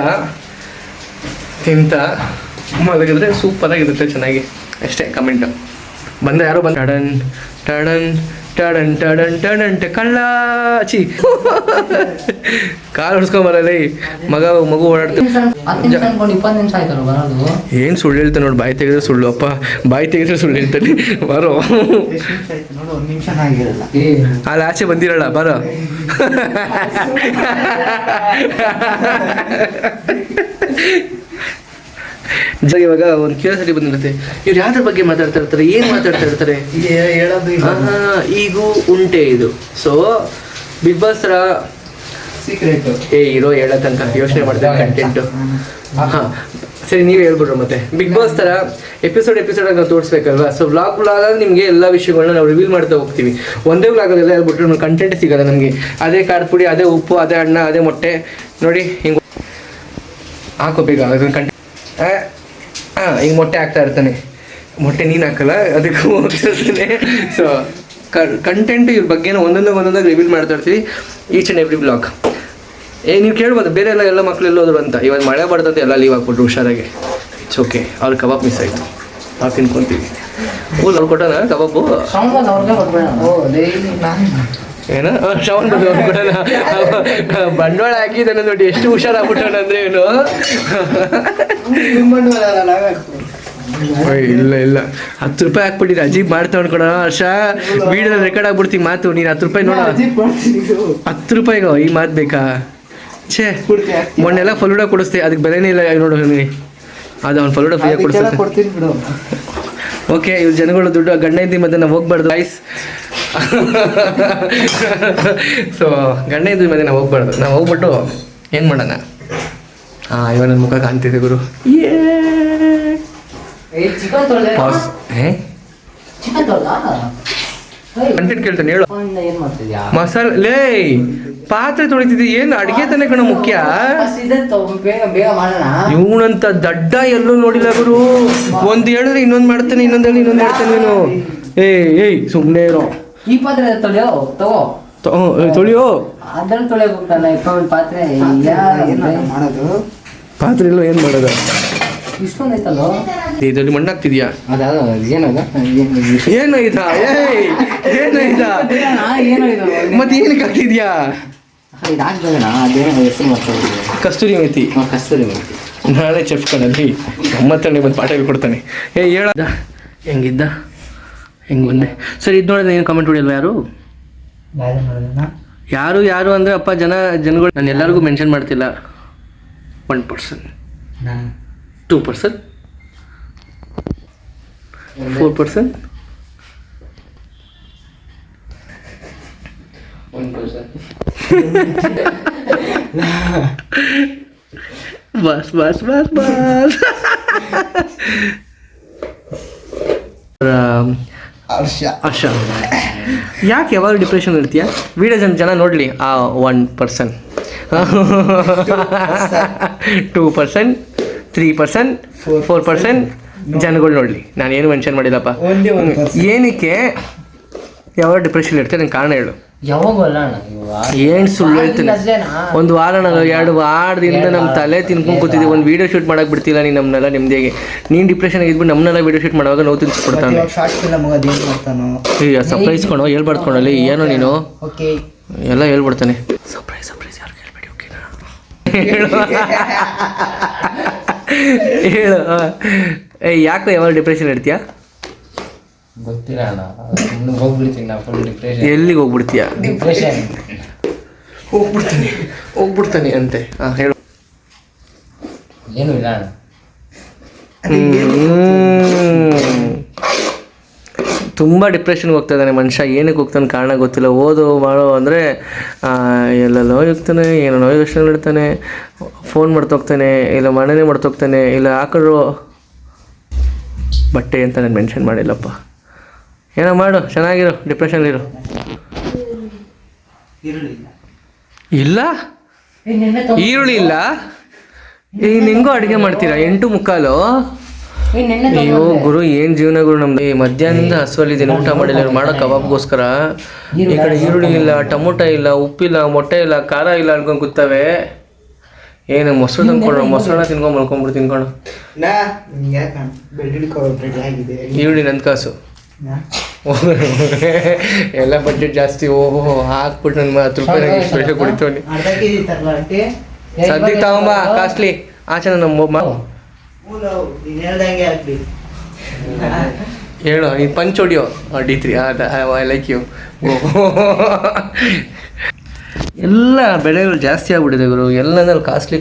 ಮಲಗಿದ್ರೆ ಸೂಪರಾಗಿರುತ್ತೆ, ಚೆನ್ನಾಗಿ. ಅಷ್ಟೇ ಕಮೆಂಟು. ಬಂದ ಯಾರೋ ಬಂದು ಟಡನ್ ಟಡನ್ ಟಡನ್ ಟಡನ್ ಟಡನ್ ಕಳ್ಳಾಚಿ ಕಾಲು ಹೊಡ್ಸ್ಕೊಂಬರಲ್ಲ ಮಗು ಓಡಾಡ್ತಾರೆ. 10 ನಿಮಿಷ ಅನ್ಕೊಂಡು 20 ನಿಮಿಷ ಆಯ್ತಲ್ಲ ಬರೋದು. ಏನು ಸುಳ್ಳು ಹೇಳ್ತಾನೆ ನೋಡಿ, ಬಾಯಿ ತೆಗೆದ್ರೆ ಸುಳ್ಳು ಅಪ್ಪ, ಬಾಯಿ ತೆಗೆದ್ರೆ ಸುಳ್ಳು ಹೇಳ್ತಾನೆ. ಬರೋ ನೋಡು 1 ನಿಮಿಷ ಆಗಿರಲ್ಲ. ಅಲ್ಲಿ ಆಚೆ ಬಂದಿರಲ್ಲ ಬರೋ. ಇವಾಗ ಒಂದು ಕ್ಯೂರಿಯಾಸಿಟಿ ಬಂದಿರುತ್ತೆ, ಇವ್ರು ಯಾವ್ದ್ರ ಬಗ್ಗೆ ಮಾತಾಡ್ತಾ ಇರ್ತಾರೆ, ಏನು ಮಾತಾಡ್ತಾ ಇರ್ತಾರೆ ಹೇಳೋದು ಈಗೂ ಉಂಟೆ ಇದು. ಸೊ ಬಿಗ್ ಬಾಸ್ ಥರ ಸೀಕ್ರೆಟ್ ಇರೋ ಹೇಳೋ ತನಕ ಯೋಚನೆ ಮಾಡ್ತಾರೆ ಕಂಟೆಂಟು. ಹಾಂ ಸರಿ, ನೀವೇ ಹೇಳ್ಬಿಡ್ರು. ಮತ್ತೆ ಬಿಗ್ ಬಾಸ್ ಥರ ಎಪಿಸೋಡ್ ನಾವು ತೋರಿಸ್ಬೇಕಲ್ವಾ. ಸೊ ವ್ಲಾಗ್ ನಿಮಗೆ ಎಲ್ಲ ವಿಷಯಗಳನ್ನ ನಾವು ರಿವೀಲ್ ಮಾಡ್ತಾ ಹೋಗ್ತೀವಿ. ಒಂದೇ ವ್ಲಾಗಲ್ಲೆಲ್ಲ ಹೇಳ್ಬಿಟ್ರೆ ನಮ್ಗೆ ಕಂಟೆಂಟ್ ಸಿಗೋಲ್ಲ ನಮಗೆ. ಅದೇ ಖಾರದ ಪುಡಿ, ಅದೇ ಉಪ್ಪು, ಅದೇ ಅನ್ನ, ಅದೇ ಮೊಟ್ಟೆ ನೋಡಿ ಹಿಂಗೆ ಹಾಕೋಬೇಕು ಅದನ್ನ ಕಂಟೆಂಟ್. ಈಗ ಮೊಟ್ಟೆ ಹಾಕ್ತಾ ಇರ್ತಾನೆ, ಮೊಟ್ಟೆ ನೀನು ಹಾಕಲ್ಲ ಅದಕ್ಕೂ ಹೋಗ್ತಿರ್ತಾನೆ. ಸೊ ಕಂಟೆಂಟ್ ಇವ್ರ ಬಗ್ಗೆನೂ ಒಂದೊಂದಾಗಿ ರಿವೀಲ್ ಮಾಡ್ತಾ ಇರ್ತೀವಿ ಈಚ್ ಆ್ಯಂಡ್ ಎವ್ರಿ ಬ್ಲಾಗ್. ನೀವು ಕೇಳ್ಬೋದು ಬೇರೆ ಎಲ್ಲ ಮಕ್ಳು ಎಲ್ಲೋದ್ರು ಅಂತ. ಇವಾಗ ಮಳೆ ಬರ್ತಂತೆ ಎಲ್ಲ ಲೀವ್ ಹಾಕ್ಬಿಟ್ರು ಹುಷಾರಾಗಿ. ಇಟ್ಸ್ ಓಕೆ, ಅವ್ರ ಕಬಾಬ್ ಮಿಸ್ ಆಯಿತು, ನಾವು ತಿನ್ಕೊತೀವಿ. ಅವ್ರು ಕೊಟ್ಟೋಣ ಕಬಾಬು ಏನೋ ಶ್ರವಣ್ ಬಂದು ಅವ್ರು ಕೊಡೋಣ. ಬಂಡವಾಳ ಹಾಕಿದ್ದಾನೆ ನೋಡಿ, ಎಷ್ಟು ಹುಷಾರಾಗ್ಬಿಟ್ಟವನ ಅಂದರೆ ಇವನು. ಇಲ್ಲ 10 ರೂಪಾಯಿ ಹಾಕ್ಬಿಟ್ಟಿದ್ರೆ ಅಜೀಬ್ ಮಾಡ್ತಾ ಅನ್ಕೊಳ. ಹರ್ಷ ವಿಡಿಯೋದಲ್ಲಿ ರೆಕಾರ್ಡ್ ಆಗ್ಬಿಡ್ತೀವಿ ಮಾತು. ನೀನು 10 ರೂಪಾಯಿ ನೋಡ, 10 ರೂಪಾಯಿಗೋ ಈ ಮಾತು ಬೇಕಾ? ಛೇ, ಮೊನ್ನೆಲ್ಲ ಫಲೂಡ ಕೊಡಿಸ್ತೆ, ಅದಕ್ಕೆ ಬೆಲೆನೇ ಇಲ್ಲ ನೋಡು. ಅದು ಅವ್ನು ಫಲೂಡ ಫ್ರೀಯಾಗಿ ಕೊಡಿಸ್ತಾರೆ. ಓಕೆ, ಇವ್ರು ಜನಗಳು ದುಡ್ಡು ಗಂಡ ಹೆಂಡತಿ ಮಧ್ಯೆ ನಾವು ಹೋಗ್ಬಾರ್ದು ಗೈಸ್. ಸೊ ಗಂಡ ಹೆಂಡತಿ ಮಧ್ಯೆ ನಾವು ಹೋಗ್ಬಾರ್ದು. ನಾವು ಹೋಗ್ಬಿಟ್ಟು ಏನು ಮಾಡೋಣ? ಇವಾಗ ನನ್ನ ಮುಖ ಕಾಣ್ತಿದೆ ಗುರು. ಚಿಕನ್ ತೊಳ್ದೆ ಕಂಟೆಂಟ್ ಕೇಳ್ತಾನೆ ಹೇಳು. ಏನ್ ಮಾಡ್ತಿದ್ಯಾ? ಮಸಾಲೆ ಲೇ ಪಾತ್ರೆ ತೊಳಿತಿದ್ದಿ, ಏನು ಅಡುಗೆ ತಾನೆ ಕಣ ಮುಖ್ಯ. ಬೇಗ ಮಾಡೋಣ. ಇವನಂತ ದಡ್ಡ ಎಲ್ಲೂ ನೋಡಿಲ್ಲ ಗುರು. ಒಂದು ಹೇಳಿದ್ರೆ ಇನ್ನೊಂದು ಮಾಡ್ತಾನೆ, ಇನ್ನೊಂದು ಹೇಳಿ ಇನ್ನೊಂದು ಹೇಳ್ತಾನೆ ನೀನು. ಏಯ್ ಸುಮ್ಮನೆ ಇರೋ. ಈ ಪಾತ್ರೆ ತೊಳೆಯೋ ತಗೋ ತೊಳಿಯೋ. ಅದ್ರಲ್ಲಿ ತೊಳೆಯಕ್ ಹೋಗ್ತಾನೆ ಪಾತ್ರೆ. ಮಾಡೋದು ಪಾತ್ರೆ ಇಲ್ಲ ಏನು ಮಾಡೋದು? ಇಷ್ಟೊಂದು ಐತಲ್ಲೋ. ಇದರಲ್ಲಿ ಮಣ್ಣಾಗ್ತಿದ್ಯಾ? ಅದಾದ ಏನದ ಏನಾಯ್ತಾ? ಏನಾಯ್ತಾ? ಏನೋ ಇದು ಮತ್ತೆ ಏನಕ್ಕೆ ಆಗ್ತಿದ್ಯಾ? ಇದಾಗ್ಬೇಡ. ಅದೇನೋ ಹೆಸರು ಮಾಡ್ತಾರೆ, ಕಸ್ತೂರಿ ಮೇತಿ. ಕಸ್ತೂರಿ ಮೇತಿ. ನಾಳೆ ಚೆಫ್ ಕಣಲ್ಲಿ ಮತ್ತಲ್ಲಿ ಬಂದು ಪಾಠ ಹೇಳ್ಕೊಡ್ತಾನೆ. ಹೇಳದ ಹೆಂಗಿದ್ದ, ಹೆಂಗೆ ಬಂದೆ? ಸರಿ, ಇದು ನೋಡಿದ್ರೆ ಏನು ಕಮೆಂಟ್ ಹೊಡಿಯಲ್ವ ಯಾರು ಅಂದರೆ ಅಪ್ಪ ಜನಗಳು ನಾನು ಎಲ್ಲರಿಗೂ ಮೆನ್ಷನ್ ಮಾಡ್ತಿಲ್ಲ. 1%, 2%, 4%, 1%. ಬಸ್ ಹರ್ಷ ಯಾಕೆ ಯಾವಾಗ ಡಿಪ್ರೆಷನ್ ಇರ್ತೀಯ? ವಿಡಿಯೋ ಜನ ನೋಡಲಿ. 1%, 2%, 3%, 4% ಜನಗಳು ನೋಡಲಿ. ನಾನು ಏನು ಮೆನ್ಷನ್ ಮಾಡಿಲ್ಲಪ್ಪ. ಏನಕ್ಕೆ ಯಾವಾಗ ಡಿಪ್ರೆಷನ್ ಇರ್ತೀಯ? ನಂಗೆ ಕಾರಣ ಹೇಳು. ಯಾವಾಗ ಏನು ಸುಳ್ಳು ಹೇಳ್ತೀನಿ. ಒಂದು ವಾರ 2 ವಾರದಿಂದ ನಮ್ಮ ತಲೆ ತಿನ್ಕೊಂಡು ಕೂತಿದ್ದೀವಿ. ಒಂದು ವೀಡಿಯೋ ಶೂಟ್ ಮಾಡಕ್ಕೆ ಬಿಡ್ತಿಲ್ಲ ನೀನು ನಮ್ಮನ್ನೆಲ್ಲ ನಿಮ್ಮದಿಗೆ. ನೀನು ಡಿಪ್ರೆಷನ್ಗೆ ಇದ್ಬಿಟ್ಟು ನಮ್ಮನ್ನೆಲ್ಲ ವೀಡಿಯೋ ಶೂಟ್ ಮಾಡುವಾಗ ನೋವು ತಿನ್ಸ್ಕೊಡ್ತಾನೆ. ಈಗ ಸರ್ಪ್ರೈಸ್ ಕೊಡೋ ಹೇಳ್ಬಾರ್ದ್ಕೊಂಡಲ್ಲಿ ಏನೋ ನೀನು ಎಲ್ಲ ಹೇಳ್ಬಿಡ್ತಾನೆ. ಸರ್ಪ್ರೈಸ್ ಯಾರು ಹೇಳ್ಬೇಡಿ, ಓಕೆನಾ? ಹೇಳು. ಯಾಕೆ ಯಾವಾಗ ಡಿಪ್ರೆಷನ್ ಇರ್ತೀಯಾ? ಗೊತ್ತಿಲ್ಲ ಅಣ್ಣ, ಹೋಗ್ಬಿಡ್ತೀನಿ ನಾ ಫುಲ್ ಡಿಪ್ರೆಷನ್. ಎಲ್ಲಿಗೆ ಹೋಗ್ಬಿಡ್ತೀಯ? ಡಿಪ್ರೆಷನ್ ಹೋಗ್ಬಿಡ್ತಾನೆ ಅಂತೆ. ಹೇಳು. ಏನು ಇಲ್ಲ ಅಣ್ಣ. ತುಂಬ ಡಿಪ್ರೆಷನ್ಗೆ ಹೋಗ್ತಾ ಇದ್ದಾನೆ ಮನುಷ್ಯ. ಏನಕ್ಕೆ ಹೋಗ್ತಾನೆ ಕಾರಣ ಗೊತ್ತಿಲ್ಲ. ಓದು ಮಾಡೋ ಅಂದರೆ ಎಲ್ಲೆಲ್ಲೋ ಹೋಗ್ತಾನೆ, ಏನೋ ಯೋಚನೆ ಮಾಡ್ತಾನೆ, ಫೋನ್ ಮಾಡ್ತೋಗ್ತಾನೆ, ಇಲ್ಲ ಮನೆಯೇ ಮಾಡ್ತೋಗ್ತಾನೆ, ಇಲ್ಲ ಹಾಕಿದ್ರು ಬಟ್ಟೆ ಅಂತ ನಾನು ಮೆನ್ಷನ್ ಮಾಡಿಲ್ಲಪ್ಪ. ಏನೋ ಮಾಡು, ಚೆನ್ನಾಗಿರು, ಡಿಪ್ರೆಷನ್ಲಿರು. ಇಲ್ಲ ಈರುಳ್ಳಿ ಇಲ್ಲ. ಈಗ ನಿಂಗೂ ಅಡುಗೆ ಮಾಡ್ತೀರಾ 8:45? ಅಯ್ಯೋ ಗುರು, ಏನು ಜೀವನ ಗುರು ನಮ್ದು. ಈ ಮಧ್ಯಾಹ್ನದಿಂದ ಹಸುವಲ್ಲಿದ್ದೀನಿ, ಊಟ ಮಾಡಿಲ್ಲ. ಮಾಡೋ ಕಬಾಬ್ಗೋಸ್ಕರ ಈ ಕಡೆ ಈರುಳ್ಳಿ ಇಲ್ಲ, ಟೊಮೊಟೊ ಇಲ್ಲ, ಉಪ್ಪಿಲ್ಲ, ಮೊಟ್ಟೆ ಇಲ್ಲ, ಖಾರ ಇಲ್ಲ ಅನ್ಕೊಂಡು ಕೂತವೆ. ಏನು ಮೊಸರು ತಂದ್ಕೊಂಡು ಮೊಸರನ್ನ ತಿನ್ಕೊಂಡು ಮಲ್ಕೊಂಡ್ಬಿಡು. ತಿನ್ಕೊಂಡು ಈರುಳ್ಳಿ ನಂದು ಕಾಸು ಎಲ್ಲ ಬಡ್ಜೆಟ್ ಜಾಸ್ತಿ. ಓಹೋ ಹಾಕ್ಬಿಟ್ಟು ನನ್ನ 10 ರೂಪಾಯಿ ಸ್ಪೆಷಲ್ ಕುಡಿತವನಿ. ಸದ್ಯಕ್ಕೆ ತಗೊಂಬ, ಕಾಸ್ಟ್ಲಿ. ಆಚೆ ನಮ್ಮ ಹೇಳು, ನೀನು ಪಂಚ್ ಹೊಡಿಯೋ D3. I like you. ಎಲ್ಲ ಬೆಳೆಗಳು ಜಾಸ್ತಿ ಆಗ್ಬಿಟ್ಟಿದೆ ಗುರು. ಎಲ್ಲಂದ್ರೆ ಕಾಸ್ಟ್ಲಿ.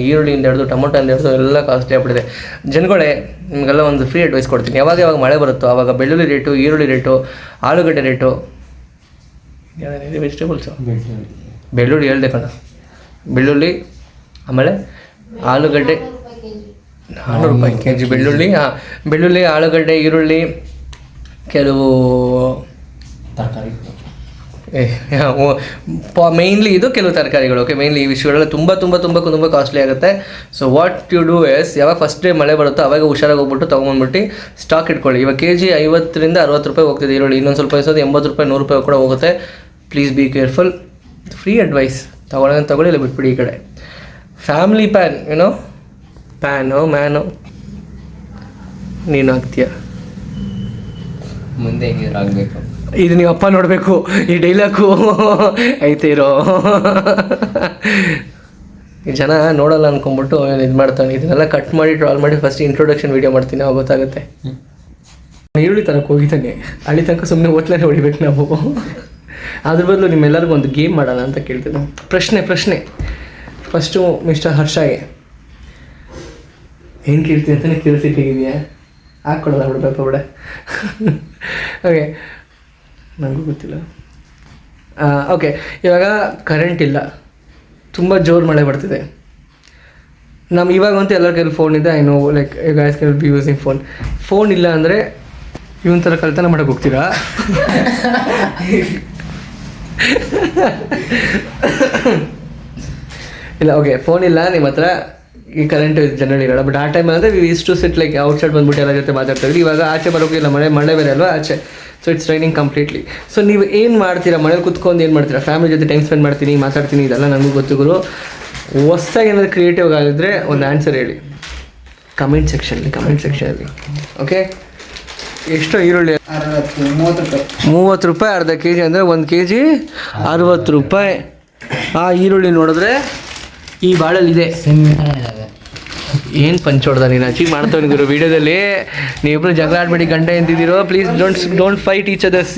ಈರುಳ್ಳಿಯಿಂದ ಹಿಡಿದು ಟೊಮೊಟೊಯಿಂದ ಹಿಡಿದು ಎಲ್ಲ ಕಾಸ್ಟ್ಲಿ ಆಗ್ಬಿಟ್ಟಿದೆ. ಜನಗಳೇ, ನಿಮಗೆಲ್ಲ ಒಂದು ಫ್ರೀ ಅಡ್ವೈಸ್ ಕೊಡ್ತೀನಿ. ಯಾವಾಗ ಮಳೆ ಬರುತ್ತೋ ಆವಾಗ ಬೆಳ್ಳುಳ್ಳಿ ರೇಟು, ಈರುಳ್ಳಿ ರೇಟು, ಆಲೂಗಡ್ಡೆ ರೇಟು, ಯಾವುದೇನಿದೆ ವೆಜಿಟೇಬಲ್ಸು, ಬೆಳ್ಳುಳ್ಳಿ ಹೇಳ್ದೆ ಕಣ, ಬೆಳ್ಳುಳ್ಳಿ, ಆಮೇಲೆ ಆಲೂಗಡ್ಡೆ 400 ರೂಪಾಯಿ kg ಬೆಳ್ಳುಳ್ಳಿ. ಬೆಳ್ಳುಳ್ಳಿ, ಆಲೂಗಡ್ಡೆ, ಈರುಳ್ಳಿ, ಕೆಲವು ತರಕಾರಿ, ಮೇಯ್ನ್ಲಿ ಇದು ಕೆಲವು ತರಕಾರಿಗಳು. ಓಕೆ, ಮೇಯ್ನ್ಲಿ ಈ ವಿಷಯಗಳೆಲ್ಲ ತುಂಬ ಕಾಸ್ಟ್ಲಿ ಆಗುತ್ತೆ. So what you do is, ಯಾವಾಗ ಫಸ್ಟ್ ಡೇ ಮಳೆ ಬರುತ್ತೋ ಅವಾಗ ಹುಷಾರಾಗಿ ಹೋಗ್ಬಿಟ್ಟು ತೊಗೊಂಬಂದ್ಬಿಟ್ಟು ಸ್ಟಾಕ್ ಇಟ್ಕೊಳ್ಳಿ. ಇವಾಗ kg 50 ರಿಂದ 60 ರೂಪಾಯಿ ಹೋಗ್ತಿದೆ ಈರುಳ್ಳಿ. ಇನ್ನೊಂದು ಸ್ವಲ್ಪ ದಿವಸ 80 ರೂಪಾಯಿ 100 ರೂಪಾಯಿ ಕೂಡ ಹೋಗುತ್ತೆ. Please be careful. Free advice. ತಗೊಳ್ಳಿ, ಇಲ್ಲ ಬಿಟ್ಬಿಡಿ. ಈ ಕಡೆ ಫ್ಯಾಮಿಲಿ ಪ್ಯಾನ್, ಏನೋ ಮ್ಯಾನು ನೀನು ಆಗ್ತೀಯ. ಮುಂದೆ ಹೆಂಗಿದ್ರು ಆಗಬೇಕು. ಇದು ನೀವು ಅಪ್ಪ ನೋಡಬೇಕು, ಈ ಡೈಲಾಗು ಐತೆ ಇರೋ. ಈ ಜನ ನೋಡಲ್ಲ ಅಂದ್ಕೊಂಬಿಟ್ಟು ಇದು ಮಾಡ್ತಾನೆ. ಇದನ್ನೆಲ್ಲ ಕಟ್ ಮಾಡಿ ಟ್ರಾಲ್ ಮಾಡಿ ಫಸ್ಟ್ ಇಂಟ್ರೊಡಕ್ಷನ್ ವೀಡಿಯೋ ಮಾಡ್ತೀನಿ, ಅವಾಗ ಗೊತ್ತಾಗುತ್ತೆ. ಈರುಳ್ಳಿ ತನಕ ಹೋಗಿದ್ದಾನೆ, ಅಲ್ಲಿ ತನಕ ಸುಮ್ಮನೆ ಓಟ್ಲೇ ಹೊಡಿಬೇಕು ನಾವು. ಅದ್ರ ಬದಲು ನಿಮ್ಮೆಲ್ಲರಿಗೂ ಒಂದು ಗೇಮ್ ಮಾಡೋಣ ಅಂತ ಕೇಳ್ತೀನಿ. ಪ್ರಶ್ನೆ ಫಸ್ಟು ಮಿಸ್ಟರ್ ಹರ್ಷಗೆ ಏನು ಕೇಳ್ತೀನಿ ಅಂತಲೇ ಕ್ಯೂರಿಯಾಸಿಟಿಗಿದೆಯಾ? ಹಾಕ್ಕೊಡೋಣ ಬಿಡಬೇಕು ಬಿಡ. ಓಕೆ, ನನಗೂ ಗೊತ್ತಿಲ್ಲ. ಓಕೆ, ಇವಾಗ ಕರೆಂಟ್ ಇಲ್ಲ, ತುಂಬ ಜೋರು ಮಳೆ ಬರ್ತಿದೆ. ಇವಾಗಂತೂ ಎಲ್ಲರ ಕೈಲಿ ಫೋನ್ ಇದೆ. I know, like you guys can be using phone ಇಲ್ಲ ಅಂದರೆ ಇವನ್ ಥರ ಕಳ್ತನ ಮಾಡೋಕೆ ಹೋಗ್ತೀರಾ? ಇಲ್ಲ, ಓಕೆ, ಫೋನ್ ಇಲ್ಲ ನಿಮ್ಮ ಹತ್ರ, ಈ ಕರೆಂಟ್ ಜನರಲ್ ಇರೋಲ್ಲ. ಬಟ್ ಆ ಟೈಮ್ ಅಂದರೆ we use to sit like outside ಬಂದ್ಬಿಟ್ಟು ಎಲ್ಲ ಜೊತೆ ಮಾತಾಡ್ತಾಯಿದ್ವಿ. ಇವಾಗ ಆಚೆ ಬರೋಕ್ಕಿಲ್ಲ, ಮಳೆ ಬೇರೆ ಅಲ್ವಾ ಆಚೆ. So it's raining completely. So ನೀವು ಏನು ಮಾಡ್ತೀರಾ ಮನೇಲಿ ಕುತ್ಕೊಂಡು? ಏನು ಮಾಡ್ತೀರಾ? ಫ್ಯಾಮಿಲಿ ಜೊತೆ ಟೈಮ್ ಸ್ಪೆಂಡ್ ಮಾಡ್ತೀನಿ, ಮಾತಾಡ್ತೀನಿ, ಇದೆಲ್ಲ ನನಗೂ ಗೊತ್ತುಗಳು. ಹೊಸ್ದಾಗಿ ಏನಾದರೂ ಕ್ರಿಯೇಟಿವ್ ಆಗಿದ್ರೆ ಒಂದು ಆನ್ಸರ್ ಹೇಳಿ ಕಮೆಂಟ್ ಸೆಕ್ಷನಲ್ಲಿ. ಓಕೆ, ಎಷ್ಟು ಈರುಳ್ಳಿ? 30 ರೂಪಾಯಿ ಅರ್ಧ kg ಅಂದರೆ 1 kg 60 ರೂಪಾಯಿ. ಆ ಈರುಳ್ಳಿ ನೋಡಿದ್ರೆ ಈ ಬಾಳಲ್ಲಿದೆ. ಏನು ಪಂಚ್ ಹೊಡ್ದ ನೀನು ಅಚೀವ್ ಮಾಡ್ತಾವೆ ಗುರು ವೀಡಿಯೋದಲ್ಲಿ. ನೀವಿಬ್ಬರು ಜಗಳ ಆಡ್ಬೇಡಿ, ಗಂಟೆ ಎಂತಿದ್ದೀರೋ. Please don't fight each others.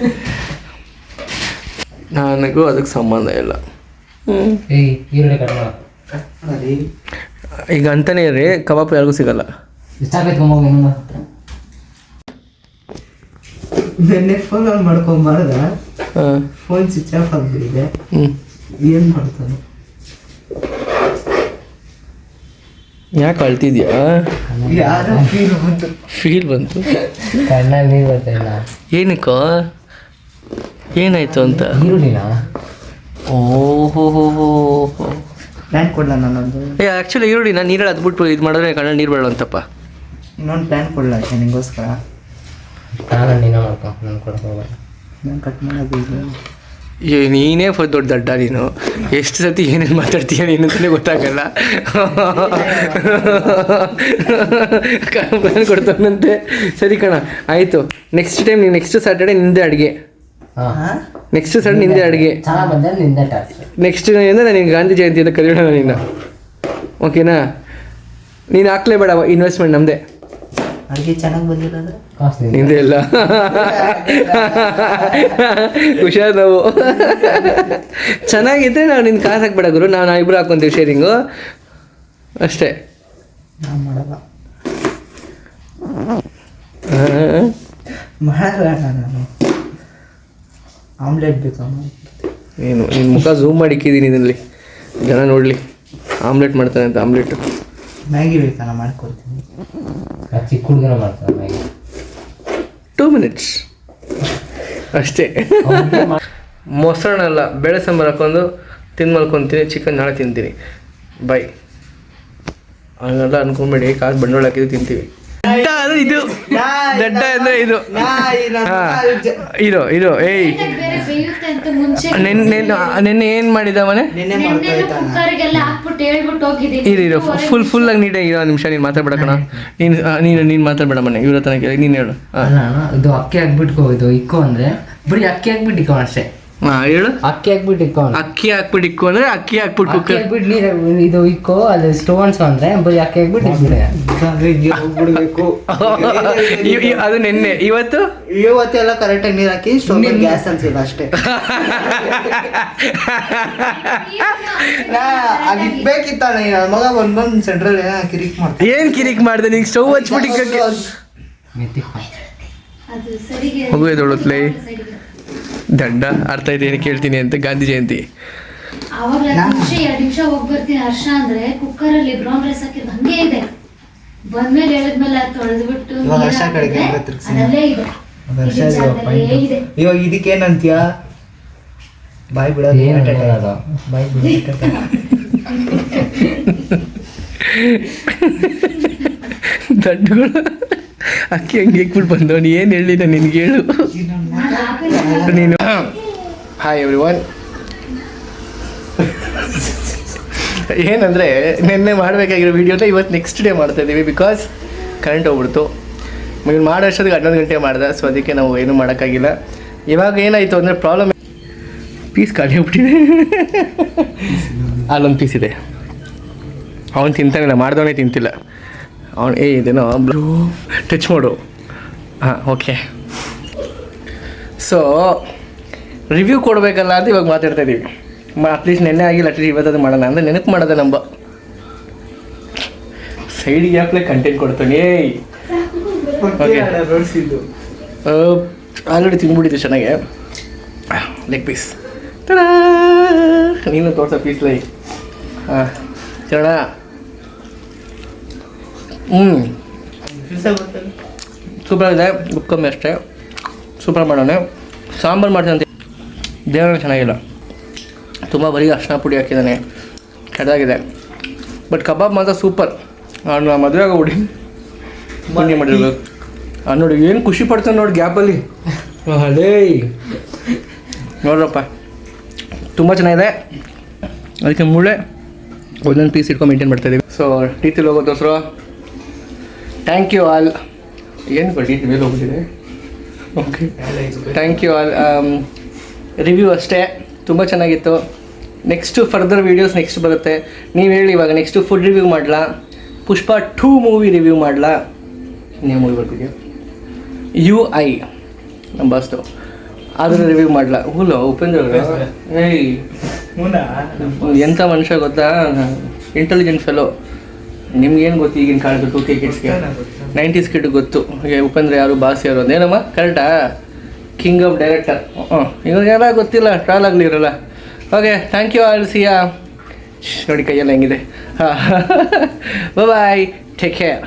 ನನಗೂ ಅದಕ್ಕೆ ಸಂಬಂಧ ಇಲ್ಲ. ಈಗ ಅಂತಾನೆ ರೀ, ಕಬಾಬ್ ಯಾರಿಗೂ ಸಿಗಲ್ಲ. ನೆನ್ನೆ ಫೋನ್ ಆನ್ ಮಾಡ್ಕೊಂಬಾರ್ದ, ಫೋನ್ ಸ್ವಿಚ್ ಆಫ್ ಆಗಿಬಿಟ್ಟಿದೆ. ಏನು ಮಾಡ್ತಾನೆ? ಯಾಕೆ ಅಳ್ತಿದ್ಯಾ? ಯಾರೋ ಫೀಲ್ ಬಂತು ಕಣ್ಣಲ್ಲಿ ನೀರು ಬರ್ತಾ ಇಲ್ಲ. ಏನಕ್ಕೋ, ಏನಾಯ್ತು ಅಂತ? ಈರುಳ್ಳಿನ ಓಹೋ, ಪ್ಲ್ಯಾನ್ ಕೊಡ್ಲ ನಾನೊಂದು. ಆ್ಯಕ್ಚುಲಿ ಈರುಳ್ಳಿ ನಾನು ನೀರಲ್ಲಿ ಅದ್ಬಿಟ್ಟು ಇದು ಮಾಡಿದ್ರೆ ಕಣ್ಣಲ್ಲಿ ನೀರು ಬೀಳಂತಪ್ಪ. ಇನ್ನೊಂದು ಪ್ಲ್ಯಾನ್ ಕೊಡ್ಲ ನಿನಗೋಸ್ಕರ. ನಾನು ನೀನು ಮಾಡ್ಕೊ, ನಾನು ಕೊಡಕ್ಕೆ ಹೋಗಲ್ಲ. ನಾನು ಕಟ್ ಮಾಡೋದು. ನೀನೇ ದೊಡ್ಡ ದಡ್ಡ ನೀನು. ಎಷ್ಟು ಸತಿ ಏನೇನು ಮಾತಾಡ್ತೀಯ ನೀನು ಅಂತಲೇ ಗೊತ್ತಾಗಲ್ಲ. ಕೊಡ್ತಾನಂತೆ. ಸರಿ ಕಣ, ಆಯಿತು. ನೆಕ್ಸ್ಟ್ ಟೈಮ್ ನೀವು ನೆಕ್ಸ್ಟ್ ಸ್ಯಾಟರ್ಡೆ ನಿಂದೆ ಅಡುಗೆ. ನೆಕ್ಸ್ಟ್ ಸಂಡೇ ನಿಂದೆ ಅಡುಗೆ. ನೆಕ್ಸ್ಟ್ ಅಂದರೆ ನನಗೆ ಗಾಂಧಿ ಜಯಂತಿ ಅಂತ ಕರೆಯೋಣ ನಿನ್ನ. ಓಕೆನಾ? ನೀನು ಹಾಕ್ಲೇಬೇಡ, ಇನ್ವೆಸ್ಟ್ಮೆಂಟ್ ನಮ್ಮದೇ. ಅಡುಗೆ ಚೆನ್ನಾಗಿ ಬಂದಿರೋದ್ರೆ ನಿಂದೆ ಇಲ್ಲ. ಹುಷಾರ್ ನಾವು. ಚೆನ್ನಾಗಿದ್ದರೆ ನಾವು ನಿನ್ನ ಕಾಸು ಹಾಕ್ಬೇಡ ಗುರು, ನಾವು ಇಬ್ಬರು ಹಾಕ್ಕೊಂತೀವಿ ಶೇರಿಂಗು ಅಷ್ಟೇ. ನಾನು ಮಾಡಲ್ಲ. ಮಾಡಲ್ಲ ನಾನು ಆಮ್ಲೆಟ್ ಬೇಕು ಏನು ನಿನ್ನ ಮುಖ ಝೂಮ್ ಮಾಡಿ ಇಕ್ಕಿದ್ದೀನಿ ಇದರಲ್ಲಿ ಜನ ನೋಡಲಿ. ಆಮ್ಲೆಟ್ ಮಾಡ್ತಾನೆ ಅಂತ. ಆಮ್ಲೆಟ್ ಮ್ಯಾಗಿ ಬೇಕಣ್ಣ ಮಾಡ್ಕೊಡ್ತೀನಿ. ಚಿಕ್ಕ ಹುಡುಗನ ಮಾಡ್ತಾರೆ ಮ್ಯಾಗಿ. 2 minutes ಅಷ್ಟೇ. ಮೊಸರನ್ನ ಅಲ್ಲ, ಬೇಳೆ ಸಾಂಬಾರು ಹಾಕೊಂಡು ತಿಂದು ಮಲ್ಕೊತೀನಿ. ಚಿಕನ್ ನಾಳೆ ತಿಂತೀನಿ. ಬೈ. ಹಂಗೆಲ್ಲ ಅನ್ಕೊಂಬೇಡಿ, ಕಾಸು ಬಂಡವಾಳ ಹಾಕಿದ್ದು ತಿಂತೀವಿ. ಇದು ದಡ್ಡ ಅಂದ್ರೆ ಇದು. ಇದು ಏಯ್ ನಿನ್ನೆ ಏನ್ ಮಾಡಿದ ಮನೆ? ಇರೋ ಫುಲ್ ಆಗಿ ನೀಟಾಗಿ ಇರೋ ನಿಮಿಷ. ನೀನು ಮಾತಾಡ್ಬೇಡಕಣ. ನೀನು ಮಾತಾಡ್ಬೇಡ ಮನೆ. ಇವ್ರ ಹತ್ರ ನೀನು ಹೇಳು. ಇದು ಅಕ್ಕಿ ಹಾಕ್ಬಿಟ್ಕೋ. ಇದು ಇಕ್ಕೋ ಅಂದ್ರೆ ಬರೀ ಅಕ್ಕಿ ಹಾಕ್ಬಿಟ್ಟು ಇಕ್ಕೋ ಅಷ್ಟೇ. ಹೇಳು. ಅಕ್ಕಿ ಹಾಕ್ಬಿಟ್ಟು ಇಕ್ಕೋ. ಅಕ್ಕಿ ಹಾಕ್ಬಿಟ್ಟು ಇಕ್ಕೋ ಅಂದ್ರೆ ಅಕ್ಕಿ ಹಾಕ್ಬಿಟ್ಟು ಕುಕ್ಕರ್ ಹಾಕ್ಬಿಟ್ಟು ನೀರು ಇದು ಇಕ್ಕೋ. ಅಲ್ಲಿ ಸ್ಟೋವ್ ಅನ್ಸೋ ಅಂದ್ರೆ ಬರೀ ಅಕ್ಕಿ ಹಾಕ್ಬಿಟ್ಟು ಹೋಗ್ಬಿಡ್ಬೇಕು. ಅದು ನೆನ್ನೆ. ಇವತ್ತೆಲ್ಲ ಕರೆಕ್ಟಾಗಿ ನೀರು ಹಾಕಿ ಸ್ಟೋವ್ ಗ್ಯಾಸ್ ಅನ್ಸಿಲ್ಲ ಅಷ್ಟೇ. ಬೇಕಿತ್ತಲ್ಲ ನನ್ನ ಮಗ ಒಂದೊಂದು ಸೆಂಟ್ರಲ್ ಕಿರಿಕ್ ಮಾಡ್ತಾರೆ. ಏನ್ ಕಿರಿಕ್ ಮಾಡಿದೆ? ನಿಂಗೆ ಸ್ಟವ್ ಹಚ್ಬಿಟ್ಟು ಹೋಗೋದೊಳತ್ಲೇ ದಂಡ. ಅರ್ಥ ಆಯ್ತು ಏನು ಕೇಳ್ತೀನಿ ಅಂತ. ಗಾಂಧಿ ಜಯಂತಿ ಅವಾಗ 2 ನಿಮಿಷ ಹೋಗಿ ಬರ್ತೀನಿ. ಹರ್ಷ ಅಂದ್ರೆ ಕುಕ್ಕರ್ ಅಲ್ಲಿ ಬ್ರೌನ್ ರೈಸ್ ಹಾಕಿದ್ ಹಂಗೆ ಇದೆ. ಬಂದ್ಮೇಲೆ ಹೇಳಿದ್ಮೇಲೆ ತೊಳೆದ್ಬಿಟ್ಟು ಅದಲ್ಲೇ ಇದೆ. ಇವಾಗ ಇದಕ್ಕೇನಂತೀಯ? ಬಾಯ್ ಬಿಡೋದು. ಬಾಯ್ ಬಿಡ ದಡ್ಡುಗಳು ಅಕ್ಕಿ ಹಂಗೆ ಇಕ್ಬಿಟ್ಟು ಬಂದವನು. ಏನು ಹೇಳಿದ ನಿನ್ಗೆ ಹೇಳು ನೀನು. Hi everyone. ಏನಂದರೆ ನಿನ್ನೆ ಮಾಡಬೇಕಾಗಿರೋ ವೀಡಿಯೋನ ಇವತ್ತು ನೆಕ್ಸ್ಟ್ ಡೇ ಮಾಡ್ತಾ ಇದ್ದೀವಿ. ಬಿಕಾಸ್ ಕರೆಂಟ್ ಹೋಗ್ಬಿಡ್ತು. ನೀವು ಮಾಡೋ ಅಷ್ಟೊತ್ತಿಗೆ 11 ಗಂಟೆ ಮಾಡಿದೆ. ಸೊ ಅದಕ್ಕೆ ನಾವು ಏನೂ ಮಾಡೋಕ್ಕಾಗಿಲ್ಲ. ಇವಾಗ ಏನಾಯಿತು ಅಂದರೆ ಪ್ರಾಬ್ಲಮ್, ಪೀಸ್ ಖಾಲಿ ಹೋಗ್ಬಿಟ್ಟಿದೆ. ಅಲ್ಲೊಂದು ಪೀಸ್ ಇದೆ. ಅವನು ತಿಂತಾನಿಲ್ಲ, ಮಾಡ್ದವನೇ ತಿಂತಿಲ್ಲ ಅವನು. ಇದೇನೋ ಟಚ್ ಮಾಡು. ಹಾಂ ಓಕೆ. ಸೊ ರಿವ್ಯೂ ಕೊಡಬೇಕಲ್ಲ ಅಂತ ಇವಾಗ ಮಾತಾಡ್ತಾ ಇದ್ದೀವಿ. ಅಟ್ಲೀಸ್ಟ್ ನೆನ್ನೆ ಆಗಿಲ್ಲ, ಅಟ್ಲೀಸ್ಟ್ ಇವತ್ತದು ಮಾಡೋಣ ಅಂದರೆ ನೆನಪು ಮಾಡೋದ ನಂಬ. ಸೈಡಿಗೆ ಯಾಕೆ ಕಂಟೆಂಟ್ ಕೊಡ್ತಾನೆ. ಓಕೆ ಆಲ್ರೆಡಿ ತಿಂದ್ಬಿಟ್ಟಿದ್ದು ಚೆನ್ನಾಗೆ. ಲೆಗ್ ಪೀಸ್ ನೀನು ತೋರ್ಸೋ ಪೀಸ್ ಲೈ. ಹಾಂ ಚರಣ. ಸೂಪರ್ ಇದೆ. ಉಪ್ಪು ಕಮ್ಮಿ ಅಷ್ಟೇ. ಸೂಪರ್ ಮಾಡೋಣ. ಸಾಂಬಾರು ಮಾಡ್ತಾನೆ. ದೇವರ ಚೆನ್ನಾಗಿಲ್ಲ. ತುಂಬ ಬರೀ ಅರ್ಶಿನ ಪುಡಿ ಹಾಕಿದ್ದಾನೆ. ಕೆಟ್ಟದಾಗಿದೆ. ಬಟ್ ಕಬಾಬ್ ಮಾತ್ರ ಸೂಪರ್. ನಾನು ಮದುವೆ ಆಗೋ ಹುಡಿ ಬನ್ನಿ ಮಾಡಿರ್ಬೇಕು. ನೋಡಿ ಏನು ಖುಷಿ ಪಡ್ತಾನೆ ನೋಡಿ ಗ್ಯಾಪಲ್ಲಿ. ಅದೇ ನೋಡ್ರಪ್ಪ ತುಂಬ ಚೆನ್ನಾಗಿದೆ. ಅದಕ್ಕೆ ಮೂಳೆ ಒಂದೊಂದು ಪೀಸ್ ಇಟ್ಕೊಂಡು ಮೇಂಟೈನ್ ಮಾಡ್ತಾಯಿದ್ದೀವಿ. ಸೊ ಟೀತಿಲ್ ಹೋಗೋ ದೋಸ್ರು ಥ್ಯಾಂಕ್ ಯು ಆಲ್. ಏನು ಟೀತಿ ಮೇಲೆ ಹೋಗ್ಬಿಟ್ಟಿದೆ. Okay thank you all. Review ಅಷ್ಟೇ ತುಂಬ ಚೆನ್ನಾಗಿತ್ತು. ನೆಕ್ಸ್ಟು ಫರ್ದರ್ ವೀಡಿಯೋಸ್ ನೆಕ್ಸ್ಟ್ ಬರುತ್ತೆ. ನೀವು ಹೇಳಿ ಇವಾಗ ನೆಕ್ಸ್ಟು ಫುಡ್ ರಿವ್ಯೂ ಮಾಡಲಾ, ಪುಷ್ಪ 2 ಮೂವಿ ರಿವ್ಯೂ ಮಾಡಲಾ? ಇನ್ನೇನು ಮೂವಿ ಬರ್ತಿದೆಯೋ UI ನಮ್ಮ ಬಾಸ್ದು ಅದನ್ನು ರಿವ್ಯೂ ಮಾಡಲಾ? ಹೂಲ ಉಪೇಂದ್ರ ಏಯ್ ಎಂಥ ಮನುಷ್ಯ ಗೊತ್ತಾ, ಇಂಟೆಲಿಜೆಂಟ್ ಫೆಲೋ. ನಿಮ್ಗೇನು ಗೊತ್ತು ಈಗಿನ ಕಾಲದ 2K ಕಿಡ್ಸ್ಗೆ, 90s ಕಿಡ್ ಗೊತ್ತು. ಉಪೇಂದ್ರ ಯಾರು, ಬಾಸ್ ಯಾರು ಅಂದೇನಮ್ಮ ಕರೆಕ್ಟಾ? King of director. ಇವಾಗ ಯಾರ ಗೊತ್ತಿಲ್ಲ, ಟ್ರಾಲ್ ಆಗಲಿ ಇರಲ್ಲ. Okay thank you all. ಸಿಯಾ ನೋಡಿ ಕೈಯೆಲ್ಲ ಹೆಂಗಿದೆ. ಹಾಂ ಬಾಯ್, ಟೇಕ್ ಕೇರ್.